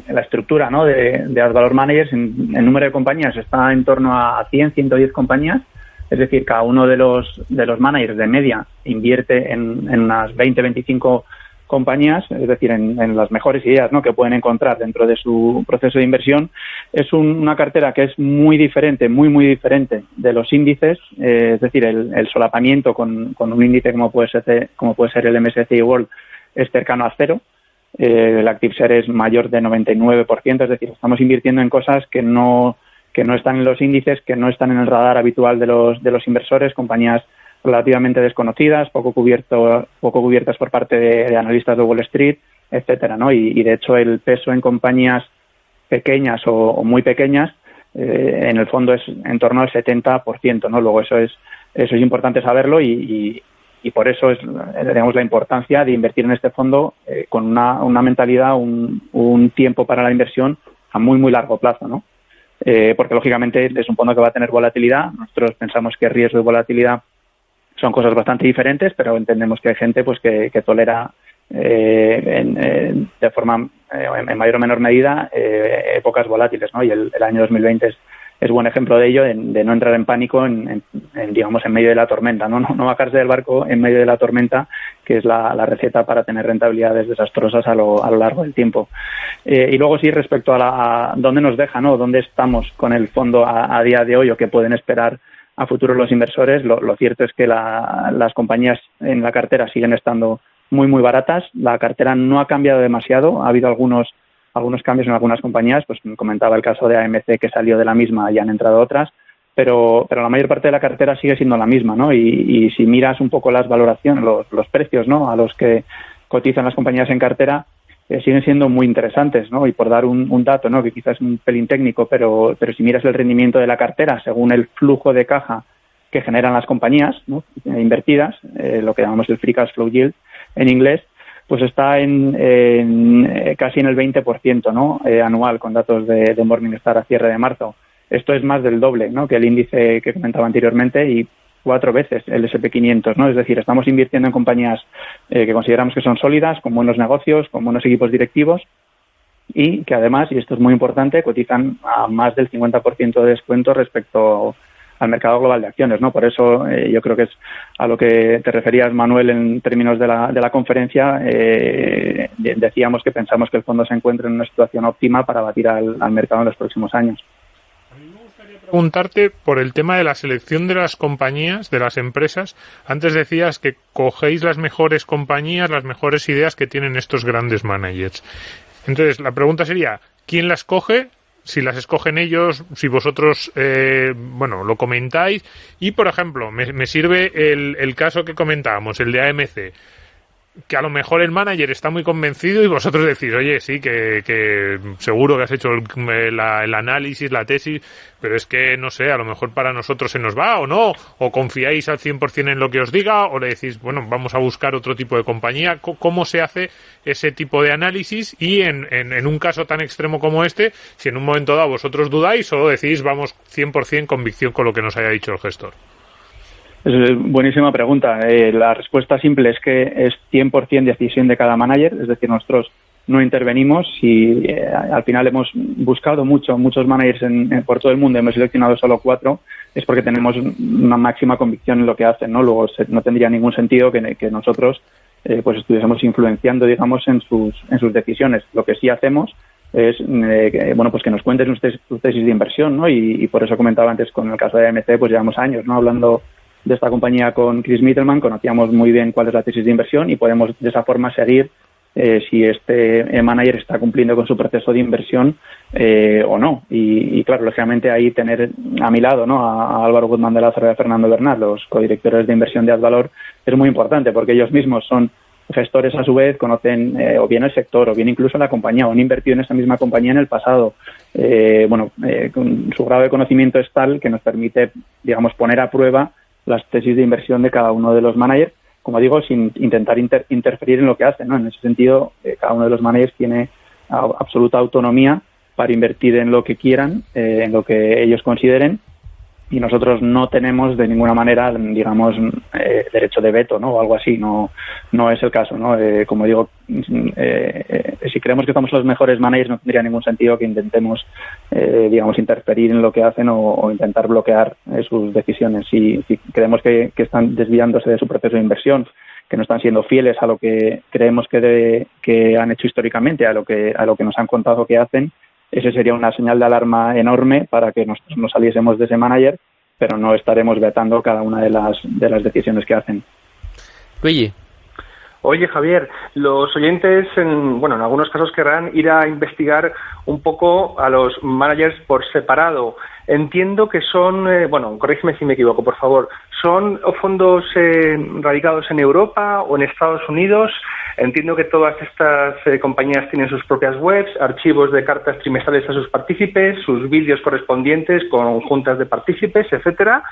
la estructura, ¿no?, de Advalor Managers, en número de compañías está en torno a 100, 110 compañías, es decir, cada uno de los managers de media invierte en unas 20, 25 compañías, es decir, en las mejores ideas, ¿no?, que pueden encontrar dentro de su proceso de inversión. Es una cartera que es muy diferente, muy, muy diferente de los índices, es decir, el solapamiento con un índice como puede ser el MSCI World es cercano a cero, el ActiveShare es mayor de 99%, es decir, estamos invirtiendo en cosas que no están en los índices, que no están en el radar habitual de los inversores, compañías relativamente desconocidas, poco cubiertas por parte de analistas de Wall Street, etcétera, ¿no? Y de hecho el peso en compañías pequeñas o muy pequeñas en el fondo es en torno al 70%, ¿no? Luego eso es importante saberlo y por eso es, digamos, la importancia de invertir en este fondo con una mentalidad, un tiempo para la inversión a muy, muy largo plazo, ¿no? Porque lógicamente es un fondo que va a tener volatilidad. Nosotros pensamos que riesgo y volatilidad son cosas bastante diferentes, pero entendemos que hay gente pues que tolera de forma en mayor o menor medida épocas volátiles, ¿no? Y el año 2020 es buen ejemplo de ello, de no entrar en pánico digamos, en medio de la tormenta, no bajarse del barco en medio de la tormenta, que es la receta para tener rentabilidades desastrosas a lo largo del tiempo. Y luego sí, respecto a dónde nos deja, ¿no? Dónde estamos con el fondo a día de hoy o qué pueden esperar a futuro los inversores, lo cierto es que las compañías en la cartera siguen estando muy, muy baratas. La cartera no ha cambiado demasiado, ha habido algunos cambios en algunas compañías, pues comentaba el caso de AMC, que salió de la misma y han entrado otras, pero la mayor parte de la cartera sigue siendo la misma, ¿no? Y si miras un poco las valoraciones, los precios, ¿no?, a los que cotizan las compañías en cartera, siguen siendo muy interesantes, ¿no? Y por dar un dato, ¿no?, que quizás es un pelín técnico, pero si miras el rendimiento de la cartera según el flujo de caja que generan las compañías, ¿no?, invertidas, lo que llamamos el free cash flow yield en inglés, pues está casi en el 20%, ¿no?, anual, con datos de Morningstar a cierre de marzo. Esto es más del doble, ¿no?, que el índice que comentaba anteriormente y 4 veces el S&P 500, ¿no? Es decir, estamos invirtiendo en compañías que consideramos que son sólidas, con buenos negocios, con buenos equipos directivos y que además, y esto es muy importante, cotizan a más del 50% de descuento respecto al mercado global de acciones, ¿no? Por eso yo creo que es a lo que te referías, Manuel, en términos de la conferencia. Decíamos que pensamos que el fondo se encuentra en una situación óptima para batir al mercado en los próximos años. Preguntarte por el tema de la selección de las compañías, de las empresas. Antes decías que cogéis las mejores compañías, las mejores ideas que tienen estos grandes managers. Entonces, la pregunta sería, ¿quién las coge? Si las escogen ellos, si vosotros, lo comentáis. Y, por ejemplo, me sirve el caso que comentábamos, el de AMC, que a lo mejor el manager está muy convencido y vosotros decís, oye, sí, que seguro que has hecho el análisis, la tesis, pero es que, no sé, a lo mejor para nosotros se nos va o no, o confiáis al 100% en lo que os diga, o le decís, bueno, vamos a buscar otro tipo de compañía. ¿Cómo se hace ese tipo de análisis? Y en un caso tan extremo como este, si en un momento dado vosotros dudáis o decís, vamos 100% convicción con lo que nos haya dicho el gestor. Es buenísima pregunta. La respuesta simple es que es 100% decisión de cada manager, es decir, nosotros no intervenimos y al final hemos buscado muchos managers por todo el mundo, hemos seleccionado solo 4, es porque tenemos una máxima convicción en lo que hacen, ¿no? Luego no tendría ningún sentido que nosotros pues estuviésemos influenciando, digamos, en sus decisiones. Lo que sí hacemos es pues que nos cuenten sus tesis de inversión, ¿no? Y por eso comentaba antes con el caso de AMC, pues llevamos años, ¿no?, hablando de esta compañía con Chris Mittelman, conocíamos muy bien cuál es la tesis de inversión y podemos de esa forma seguir si este manager está cumpliendo con su proceso de inversión o no. Y claro, lógicamente ahí tener a mi lado, ¿no?, a Álvaro Guzmán de Lázaro y a Fernando Bernat, los codirectores de inversión de Advalor, es muy importante porque ellos mismos son gestores a su vez, conocen o bien el sector o bien incluso la compañía o han invertido en esa misma compañía en el pasado. Con su grado de conocimiento es tal que nos permite, digamos, poner a prueba las tesis de inversión de cada uno de los managers, como digo, sin intentar interferir en lo que hacen, ¿no? En ese sentido, cada uno de los managers tiene absoluta autonomía para invertir en lo que quieran, en lo que ellos consideren, y nosotros no tenemos de ninguna manera, digamos, derecho de veto, ¿no?, o algo así. No es el caso, ¿no? Como digo, si creemos que somos los mejores managers, no tendría ningún sentido que intentemos, digamos, interferir en lo que hacen o intentar bloquear sus decisiones. Si creemos que están desviándose de su proceso de inversión, que no están siendo fieles a lo que creemos que han hecho históricamente, a lo que nos han contado que hacen, ese sería una señal de alarma enorme para que nosotros no saliésemos de ese manager, pero no estaremos vetando cada una de las decisiones que hacen. Luigi. Oye, Javier, los oyentes, en algunos casos querrán ir a investigar un poco a los managers por separado. Entiendo que son, corrígeme si me equivoco, por favor, ¿son fondos radicados en Europa o en Estados Unidos? Entiendo que todas estas compañías tienen sus propias webs, archivos de cartas trimestrales a sus partícipes, sus vídeos correspondientes con juntas de partícipes, etcétera.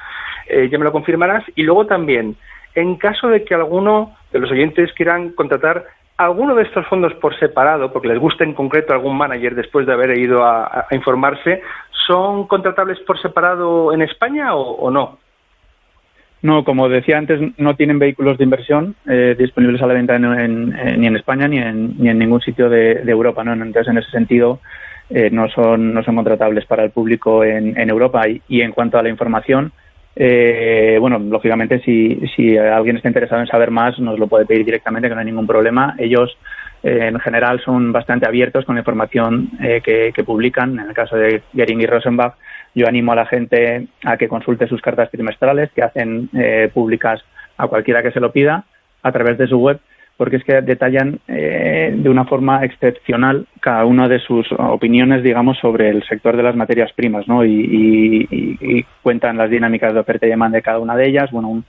Ya me lo confirmarás. Y luego también, en caso de que alguno de los oyentes quieran contratar alguno de estos fondos por separado, porque les guste en concreto algún manager después de haber ido a informarse, ¿son contratables por separado en España o no? No, como decía antes, no tienen vehículos de inversión disponibles a la venta ni en España ni en ningún sitio de Europa, ¿no? Entonces, en ese sentido, no son contratables para el público en Europa. Y en cuanto a la información, bueno, lógicamente si alguien está interesado en saber más, nos lo puede pedir directamente, que no hay ningún problema. Ellos en general son bastante abiertos con la información que publican. En el caso de Gering y Rosenbach, yo animo a la gente a que consulte sus cartas trimestrales, que hacen públicas a cualquiera que se lo pida a través de su web, porque es que detallan de una forma excepcional cada una de sus opiniones, digamos, sobre el sector de las materias primas, ¿no? Y cuentan las dinámicas de oferta y demanda de cada una de ellas. Bueno,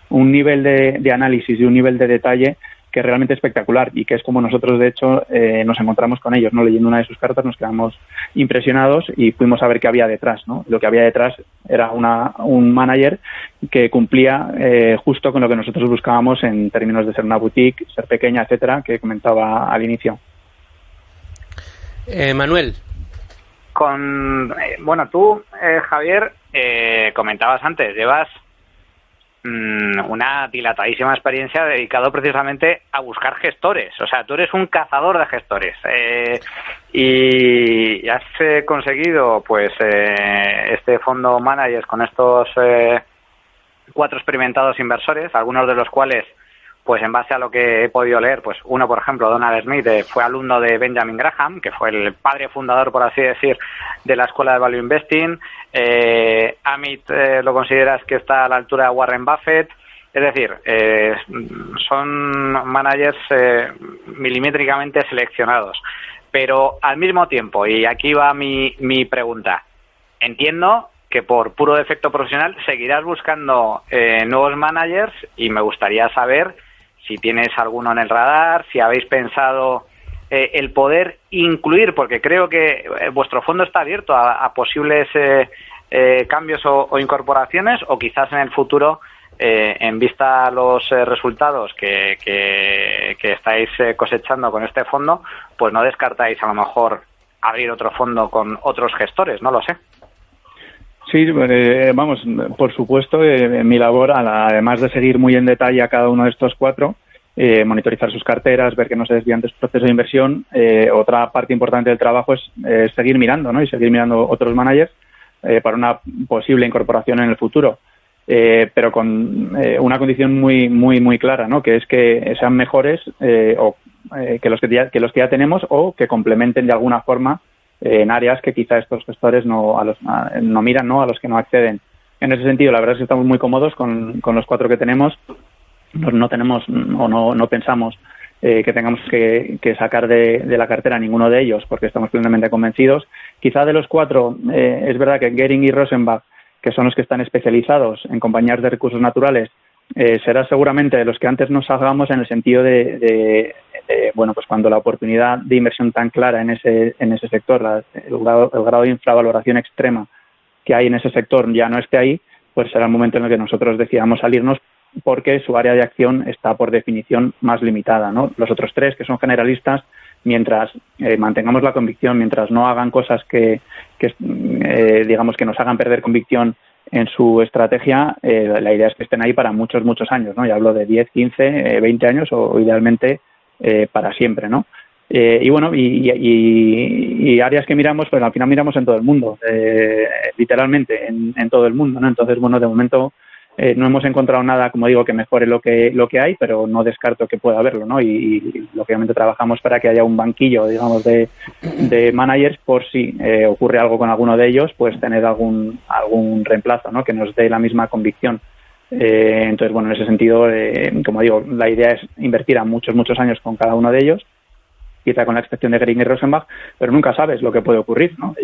un nivel de análisis y un nivel de detalle que es realmente espectacular, y que es como nosotros, de hecho, nos encontramos con ellos, ¿no? Leyendo una de sus cartas nos quedamos impresionados y fuimos a ver qué había detrás, ¿no? Lo que había detrás era un manager que cumplía justo con lo que nosotros buscábamos en términos de ser una boutique, ser pequeña, etcétera, que comentaba al inicio. Manuel. Bueno, tú, Javier, comentabas antes, llevas una dilatadísima experiencia dedicado precisamente a buscar gestores. O sea, tú eres un cazador de gestores y has conseguido pues este fondo managers con estos 4 experimentados inversores, algunos de los cuales, pues en base a lo que he podido leer, pues uno, por ejemplo, Donald Smith, fue alumno de Benjamin Graham, que fue el padre fundador, por así decir, de la escuela de Value Investing. Amit lo consideras que está a la altura de Warren Buffett. Es decir, son managers milimétricamente seleccionados. Pero al mismo tiempo, y aquí va mi pregunta, entiendo que por puro defecto profesional seguirás buscando nuevos managers, y me gustaría saber si tienes alguno en el radar, si habéis pensado el poder incluir, porque creo que vuestro fondo está abierto a posibles cambios o incorporaciones, o quizás en el futuro, en vista a los resultados que estáis cosechando con este fondo, pues no descartáis a lo mejor abrir otro fondo con otros gestores, no lo sé. Sí, vamos, por supuesto, mi labor, además de seguir muy en detalle a cada uno de estos 4, monitorizar sus carteras, ver que no se desvían de su proceso de inversión, otra parte importante del trabajo es seguir mirando, ¿no? Y seguir mirando otros managers para una posible incorporación en el futuro, pero con una condición muy clara, ¿no? Que es que sean mejores que los que ya tenemos, o que complementen de alguna forma en áreas que quizá estos gestores no miran, ¿no? A los que no acceden. En ese sentido, la verdad es que estamos muy cómodos con los 4 que tenemos. No tenemos o no pensamos que tengamos que sacar de la cartera ninguno de ellos, porque estamos plenamente convencidos. Quizá de los 4, es verdad que Gering y Rosenbach, que son los que están especializados en compañías de recursos naturales, será seguramente de los que antes nos salgamos, en el sentido de bueno, pues cuando la oportunidad de inversión tan clara en ese sector, el grado de infravaloración extrema que hay en ese sector ya no esté ahí, pues será el momento en el que nosotros decidamos salirnos, porque su área de acción está por definición más limitada, ¿no? Los otros 3, que son generalistas, mientras mantengamos la convicción, mientras no hagan cosas que digamos que nos hagan perder convicción en su estrategia, la idea es que estén ahí para muchos años, ¿no? Ya hablo de 10, 15, 20 años o idealmente para siempre, ¿no? Y bueno, y áreas que miramos, pues al final miramos en todo el mundo, literalmente en todo el mundo, ¿no? Entonces, bueno, de momento no hemos encontrado nada, como digo, que mejore lo que hay, pero no descarto que pueda haberlo, ¿no? Y lógicamente trabajamos para que haya un banquillo, digamos, de managers, por si ocurre algo con alguno de ellos, pues tener algún reemplazo, ¿no? Que nos dé la misma convicción. Entonces, bueno, en ese sentido, como digo, la idea es invertir a muchos años con cada uno de ellos, quizá con la excepción de Gering y Rosenbach, pero nunca sabes lo que puede ocurrir, ¿no?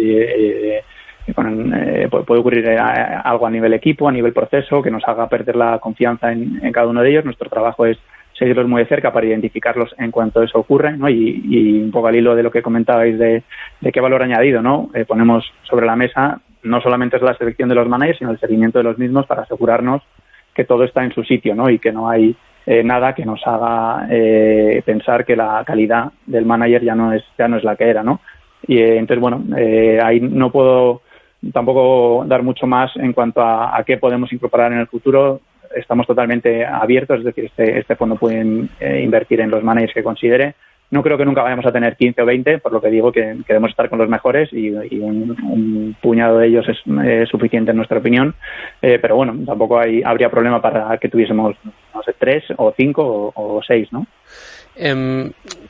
Puede ocurrir algo a nivel equipo, a nivel proceso, que nos haga perder la confianza en cada uno de ellos. Nuestro trabajo es seguirlos muy de cerca para identificarlos en cuanto eso ocurre, ¿no? Y un poco al hilo de lo que comentabais de qué valor añadido, ¿no? Ponemos sobre la mesa no solamente es la selección de los managers, sino el seguimiento de los mismos, para asegurarnos que todo está en su sitio, ¿no? Y que no hay nada que nos haga pensar que la calidad del manager ya no es la que era, ¿no? Y entonces, bueno, ahí no puedo tampoco dar mucho más en cuanto a qué podemos incorporar en el futuro. Estamos totalmente abiertos, es decir, este fondo puede invertir en los managers que considere. No creo que nunca vayamos a tener 15 o 20, por lo que digo que queremos estar con los mejores y un puñado de ellos es suficiente en nuestra opinión. Pero bueno, tampoco habría problema para que tuviésemos, no sé, 3 o 5 o 6, ¿no?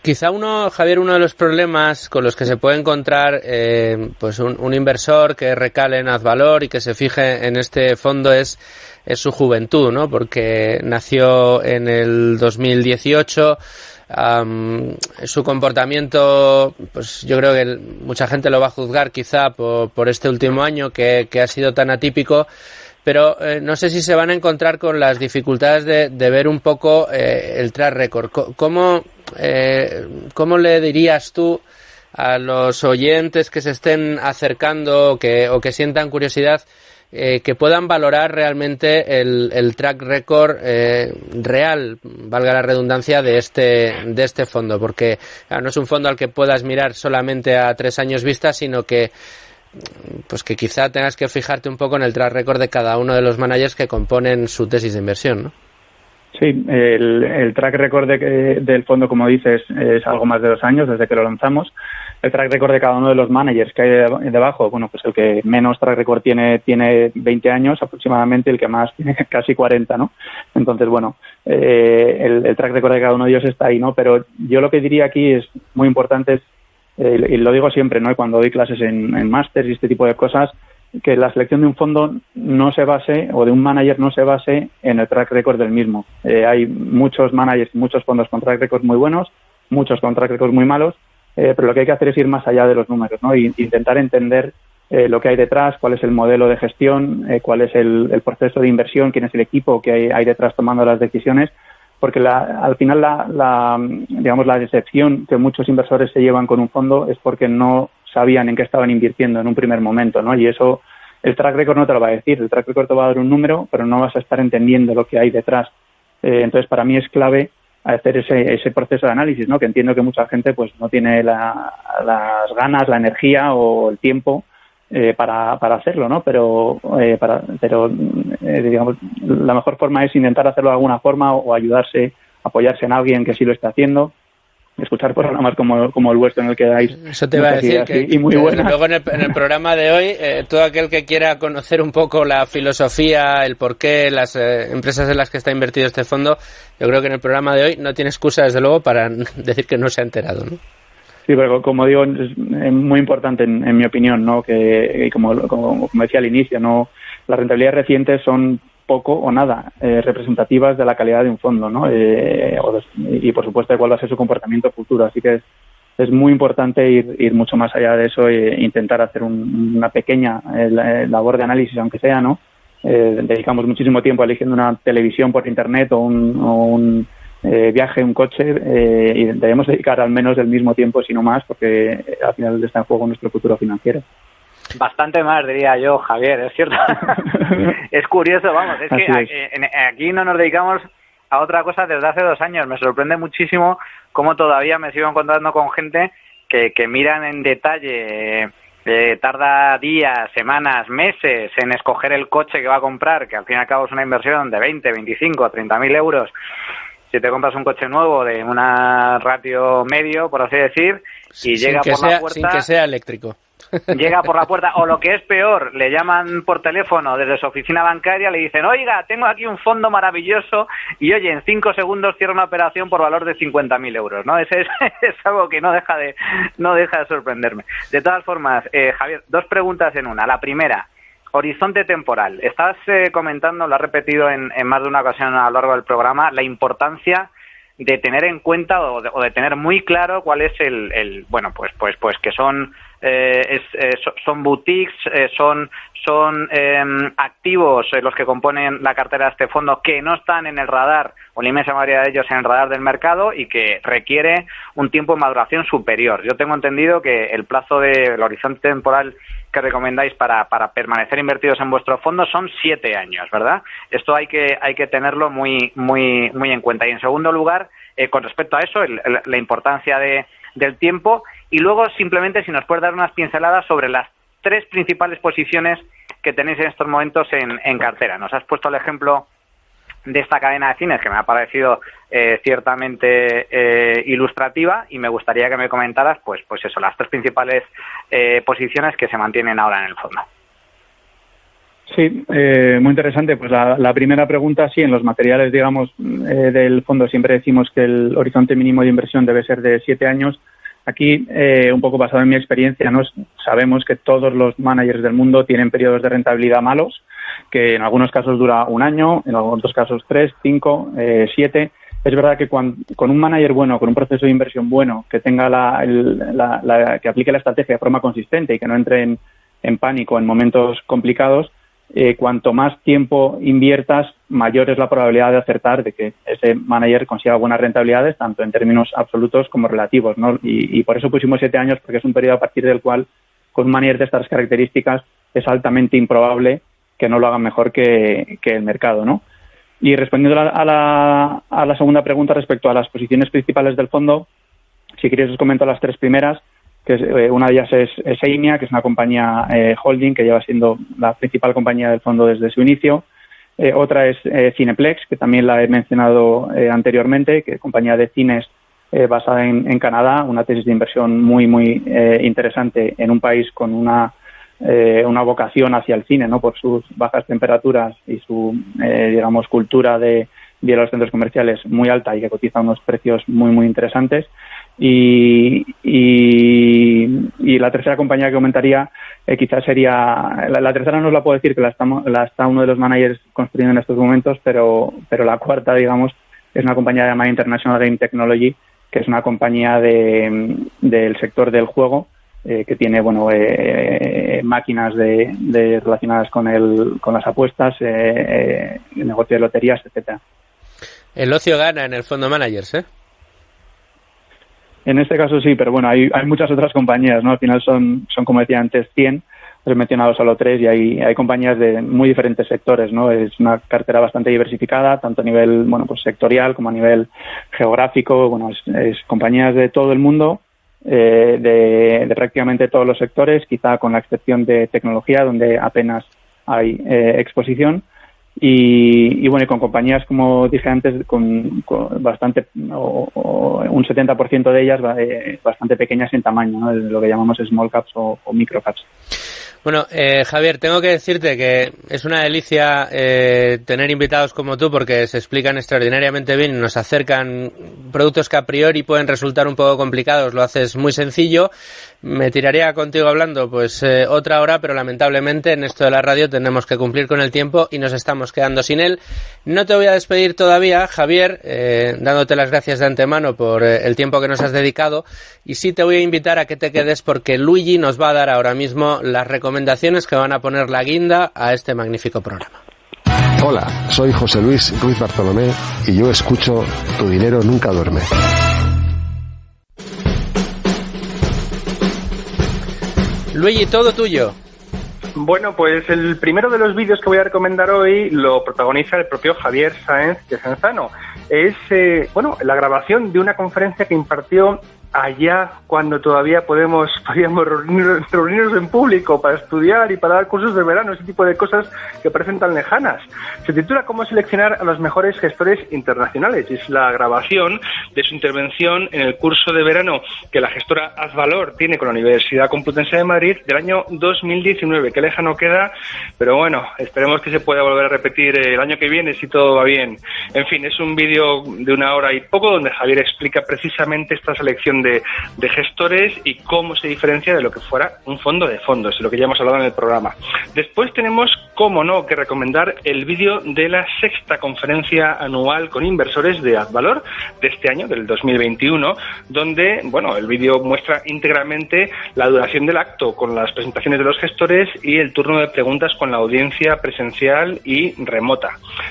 Quizá Javier, uno de los problemas con los que se puede encontrar pues un inversor que recale en Azvalor y que se fije en este fondo es su juventud, ¿no? Porque nació en el 2018. Su comportamiento, pues yo creo que mucha gente lo va a juzgar quizá por este último año que ha sido tan atípico, pero no sé si se van a encontrar con las dificultades de ver un poco el track record. ¿Cómo le dirías tú a los oyentes que se estén acercando o que sientan curiosidad que puedan valorar realmente el track record real, valga la redundancia, de este fondo? Porque no es un fondo al que puedas mirar solamente a 3 años vista, sino que pues que quizá tengas que fijarte un poco en el track record de cada uno de los managers que componen su tesis de inversión, ¿no? Sí, el track record del fondo, como dices, es algo más de 2 años desde que lo lanzamos. El track record de cada uno de los managers que hay debajo, bueno, pues el que menos track record tiene 20 años aproximadamente, el que más tiene casi 40, ¿no? Entonces, bueno, el track record de cada uno de ellos está ahí, ¿no? Pero yo lo que diría aquí es muy importante, y lo digo siempre, ¿no? Y cuando doy clases en másters y este tipo de cosas, que la selección de un fondo no se base, o de un manager no se base en el track record del mismo. Hay muchos managers, muchos fondos con track records muy buenos, muchos con track records muy malos, pero lo que hay que hacer es ir más allá de los números, ¿no? Y intentar entender lo que hay detrás, cuál es el modelo de gestión, cuál es el proceso de inversión, quién es el equipo que hay detrás tomando las decisiones, porque al final digamos la decepción que muchos inversores se llevan con un fondo es porque no sabían en qué estaban invirtiendo en un primer momento, ¿no? Y eso el track record no te lo va a decir. El track record te va a dar un número, pero no vas a estar entendiendo lo que hay detrás. Entonces, para mí es clave hacer ese proceso de análisis, ¿no? Que entiendo que mucha gente pues no tiene las ganas, la energía o el tiempo para hacerlo, ¿no? Pero digamos, la mejor forma es intentar hacerlo de alguna forma o apoyarse en alguien que sí lo está haciendo, escuchar programas como el vuestro en el que dais. Eso te iba a decir, y muy buena. Luego en el programa de hoy, todo aquel que quiera conocer un poco la filosofía, el porqué, las empresas en las que está invertido este fondo, yo creo que en el programa de hoy no tiene excusa, desde luego, para decir que no se ha enterado, ¿no? Sí, pero como digo, es muy importante en mi opinión, ¿no? Que como decía al inicio, no, las rentabilidades recientes son poco o nada representativas de la calidad de un fondo, ¿no? Y por supuesto de cuál va a ser su comportamiento futuro. Así que es muy importante ir mucho más allá de eso e intentar hacer una pequeña labor de análisis, aunque sea, ¿no? Dedicamos muchísimo tiempo eligiendo una televisión por internet o un viaje, un coche, y debemos dedicar al menos el mismo tiempo, si no más, porque al final está en juego nuestro futuro financiero. Bastante más, diría yo, Javier, es cierto. Es curioso, vamos, es que aquí no nos dedicamos a otra cosa desde hace 2 años. Me sorprende muchísimo cómo todavía me sigo encontrando con gente que miran en detalle, tarda días, semanas, meses en escoger el coche que va a comprar, que al fin y al cabo es una inversión de 20, 25, 30.000 euros. Si te compras un coche nuevo de una ratio medio, por así decir, y llega por la puerta... Sin que sea eléctrico. Llega por la puerta, o lo que es peor, le llaman por teléfono desde su oficina bancaria, le dicen, oiga, tengo aquí un fondo maravilloso, y oye, en 5 segundos cierra una operación por valor de 50.000 euros, ¿no? Es algo que no deja de sorprenderme. De todas formas, Javier, 2 preguntas en una. La primera, horizonte temporal. Estás comentando, lo has repetido en más de una ocasión a lo largo del programa, la importancia de tener en cuenta o de tener muy claro cuál es bueno, pues que son boutiques, son activos los que componen la cartera de este fondo que no están en el radar, o la inmensa mayoría de ellos en el radar del mercado, y que requiere un tiempo de maduración superior. Yo tengo entendido que el plazo del horizonte temporal que recomendáis para permanecer invertidos en vuestro fondo son 7 años, ¿verdad? Esto hay que tenerlo muy muy muy en cuenta. Y en segundo lugar, con respecto a eso, la importancia del tiempo, y luego simplemente si nos puedes dar unas pinceladas sobre las 3 principales posiciones que tenéis en estos momentos en cartera. Nos has puesto el ejemplo esta cadena de cines, que me ha parecido ciertamente ilustrativa, y me gustaría que me comentaras pues eso, las 3 principales posiciones que se mantienen ahora en el fondo. Sí, muy interesante. Pues la primera pregunta, sí, en los materiales, digamos, del fondo siempre decimos que el horizonte mínimo de inversión debe ser de 7 años. Aquí, un poco basado en mi experiencia, ¿no? Sabemos que todos los managers del mundo tienen periodos de rentabilidad malos, que en algunos casos dura 1 año, en otros casos 3, 5, 7. Es verdad que con un manager bueno, con un proceso de inversión bueno, que tenga que aplique la estrategia de forma consistente y que no entre en pánico en momentos complicados, cuanto más tiempo inviertas, mayor es la probabilidad de acertar, de que ese manager consiga buenas rentabilidades, tanto en términos absolutos como relativos, ¿no? Y por eso pusimos 7 años, porque es un periodo a partir del cual, con un manager de estas características, es altamente improbable que no lo hagan mejor que el mercado, ¿no? Y respondiendo a la segunda pregunta respecto a las posiciones principales del fondo, si queréis os comento las 3 primeras, que una de ellas es Eimia, que es una compañía holding que lleva siendo la principal compañía del fondo desde su inicio. Otra es Cineplex, que también la he mencionado anteriormente, que es compañía de cines basada en Canadá, una tesis de inversión muy interesante en un país con una vocación hacia el cine, ¿no? Por sus bajas temperaturas y su digamos cultura de ir a los centros comerciales muy alta y que cotiza a unos precios muy interesantes. Y la tercera compañía que comentaría quizás sería, la tercera no os la puedo decir, que la está uno de los managers construyendo en estos momentos, pero la cuarta, digamos, es una compañía llamada International Game Technology, que es una compañía del sector del juego, que tiene máquinas relacionadas con las apuestas, el negocio de loterías, etcétera. El ocio gana en el fondo managers, ¿eh? En este caso sí, pero bueno, hay muchas otras compañías, ¿no? Al final son como decía antes, 100, os he mencionado solo 3, y hay compañías de muy diferentes sectores, ¿no? Es una cartera bastante diversificada, tanto a nivel, pues sectorial como a nivel geográfico. Bueno, es compañías de todo el mundo, de prácticamente todos los sectores, quizá con la excepción de tecnología, donde apenas hay exposición. Y con compañías, como dije antes, con bastante, un 70% de ellas bastante pequeñas en tamaño, ¿no? Lo que llamamos small caps o micro caps. Bueno, Javier, tengo que decirte que es una delicia tener invitados como tú, porque se explican extraordinariamente bien y nos acercan productos que a priori pueden resultar un poco complicados. Lo haces muy sencillo. Me tiraría contigo hablando pues otra hora, pero lamentablemente en esto de la radio tenemos que cumplir con el tiempo y nos estamos quedando sin él. No te voy a despedir todavía, Javier, dándote las gracias de antemano por el tiempo que nos has dedicado, y sí te voy a invitar a que te quedes, porque Luigi nos va a dar ahora mismo las recomendaciones que van a poner la guinda a este magnífico programa. Hola, soy José Luis Ruiz Bartolomé y yo escucho Tu Dinero Nunca Duerme. Luigi, todo tuyo. Bueno, pues el primero de los vídeos que voy a recomendar hoy lo protagoniza el propio Javier Sáenz de Senzano. Es la grabación de una conferencia que impartió allá cuando todavía podíamos reunirnos en público para estudiar y para dar cursos de verano, ese tipo de cosas que parecen tan lejanas. Se titula Cómo seleccionar a los mejores gestores internacionales. Es la grabación de su intervención en el curso de verano que la gestora Azvalor tiene con la Universidad Complutense de Madrid del año 2019. Qué lejano queda, pero bueno, esperemos que se pueda volver a repetir el año que viene si todo va bien. En fin, es un vídeo de 1 hora y poco donde Javier explica precisamente esta selección de gestores y cómo se diferencia de lo que fuera un fondo de fondos, lo que ya hemos hablado en el programa. Después tenemos, cómo no, que recomendar el vídeo de la 6ª conferencia anual con inversores de Azvalor de este año, del 2021, donde, el vídeo muestra íntegramente la duración del acto con las presentaciones de los gestores y el turno de preguntas con la audiencia presencial y remota.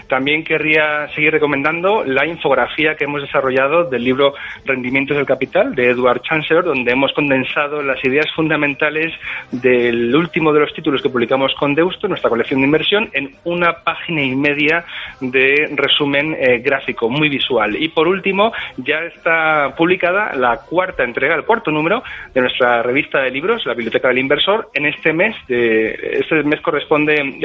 También querría seguir recomendando la infografía que hemos desarrollado del libro Rendimientos del Capital, de Edward Chancellor, donde hemos condensado las ideas fundamentales del último de los títulos que publicamos con Deusto, nuestra colección de inversión, en 1 página y media de resumen gráfico, muy visual. Y por último, ya está publicada la 4ª entrega, el 4º número de nuestra revista de libros, La Biblioteca del Inversor. En este mes el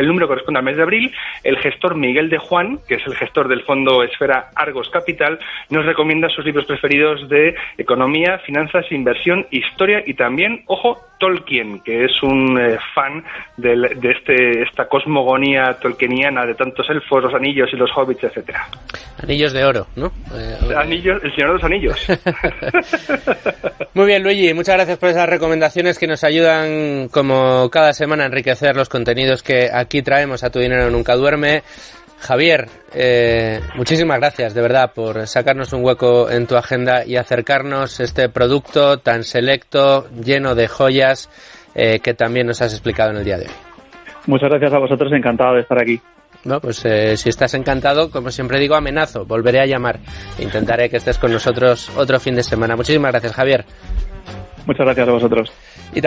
número corresponde al mes de abril. El gestor Miguel de Juan, que es el gestor del fondo Esfera Argos Capital, nos recomienda sus libros preferidos de economía, finanzas, inversión, historia y también, ojo, Tolkien, que es un fan de esta cosmogonía tolkieniana de tantos elfos, los anillos y los hobbits, etcétera. Anillos de oro, ¿no? El Señor de los Anillos. Muy bien, Luigi, muchas gracias por esas recomendaciones que nos ayudan, como cada semana, a enriquecer los contenidos que aquí traemos a Tu Dinero Nunca Duerme. Javier, muchísimas gracias, de verdad, por sacarnos un hueco en tu agenda y acercarnos este producto tan selecto, lleno de joyas, que también nos has explicado en el día de hoy. Muchas gracias a vosotros, encantado de estar aquí. No, pues si estás encantado, como siempre digo, amenazo, volveré a llamar. Intentaré que estés con nosotros otro fin de semana. Muchísimas gracias, Javier. Muchas gracias a vosotros. Y también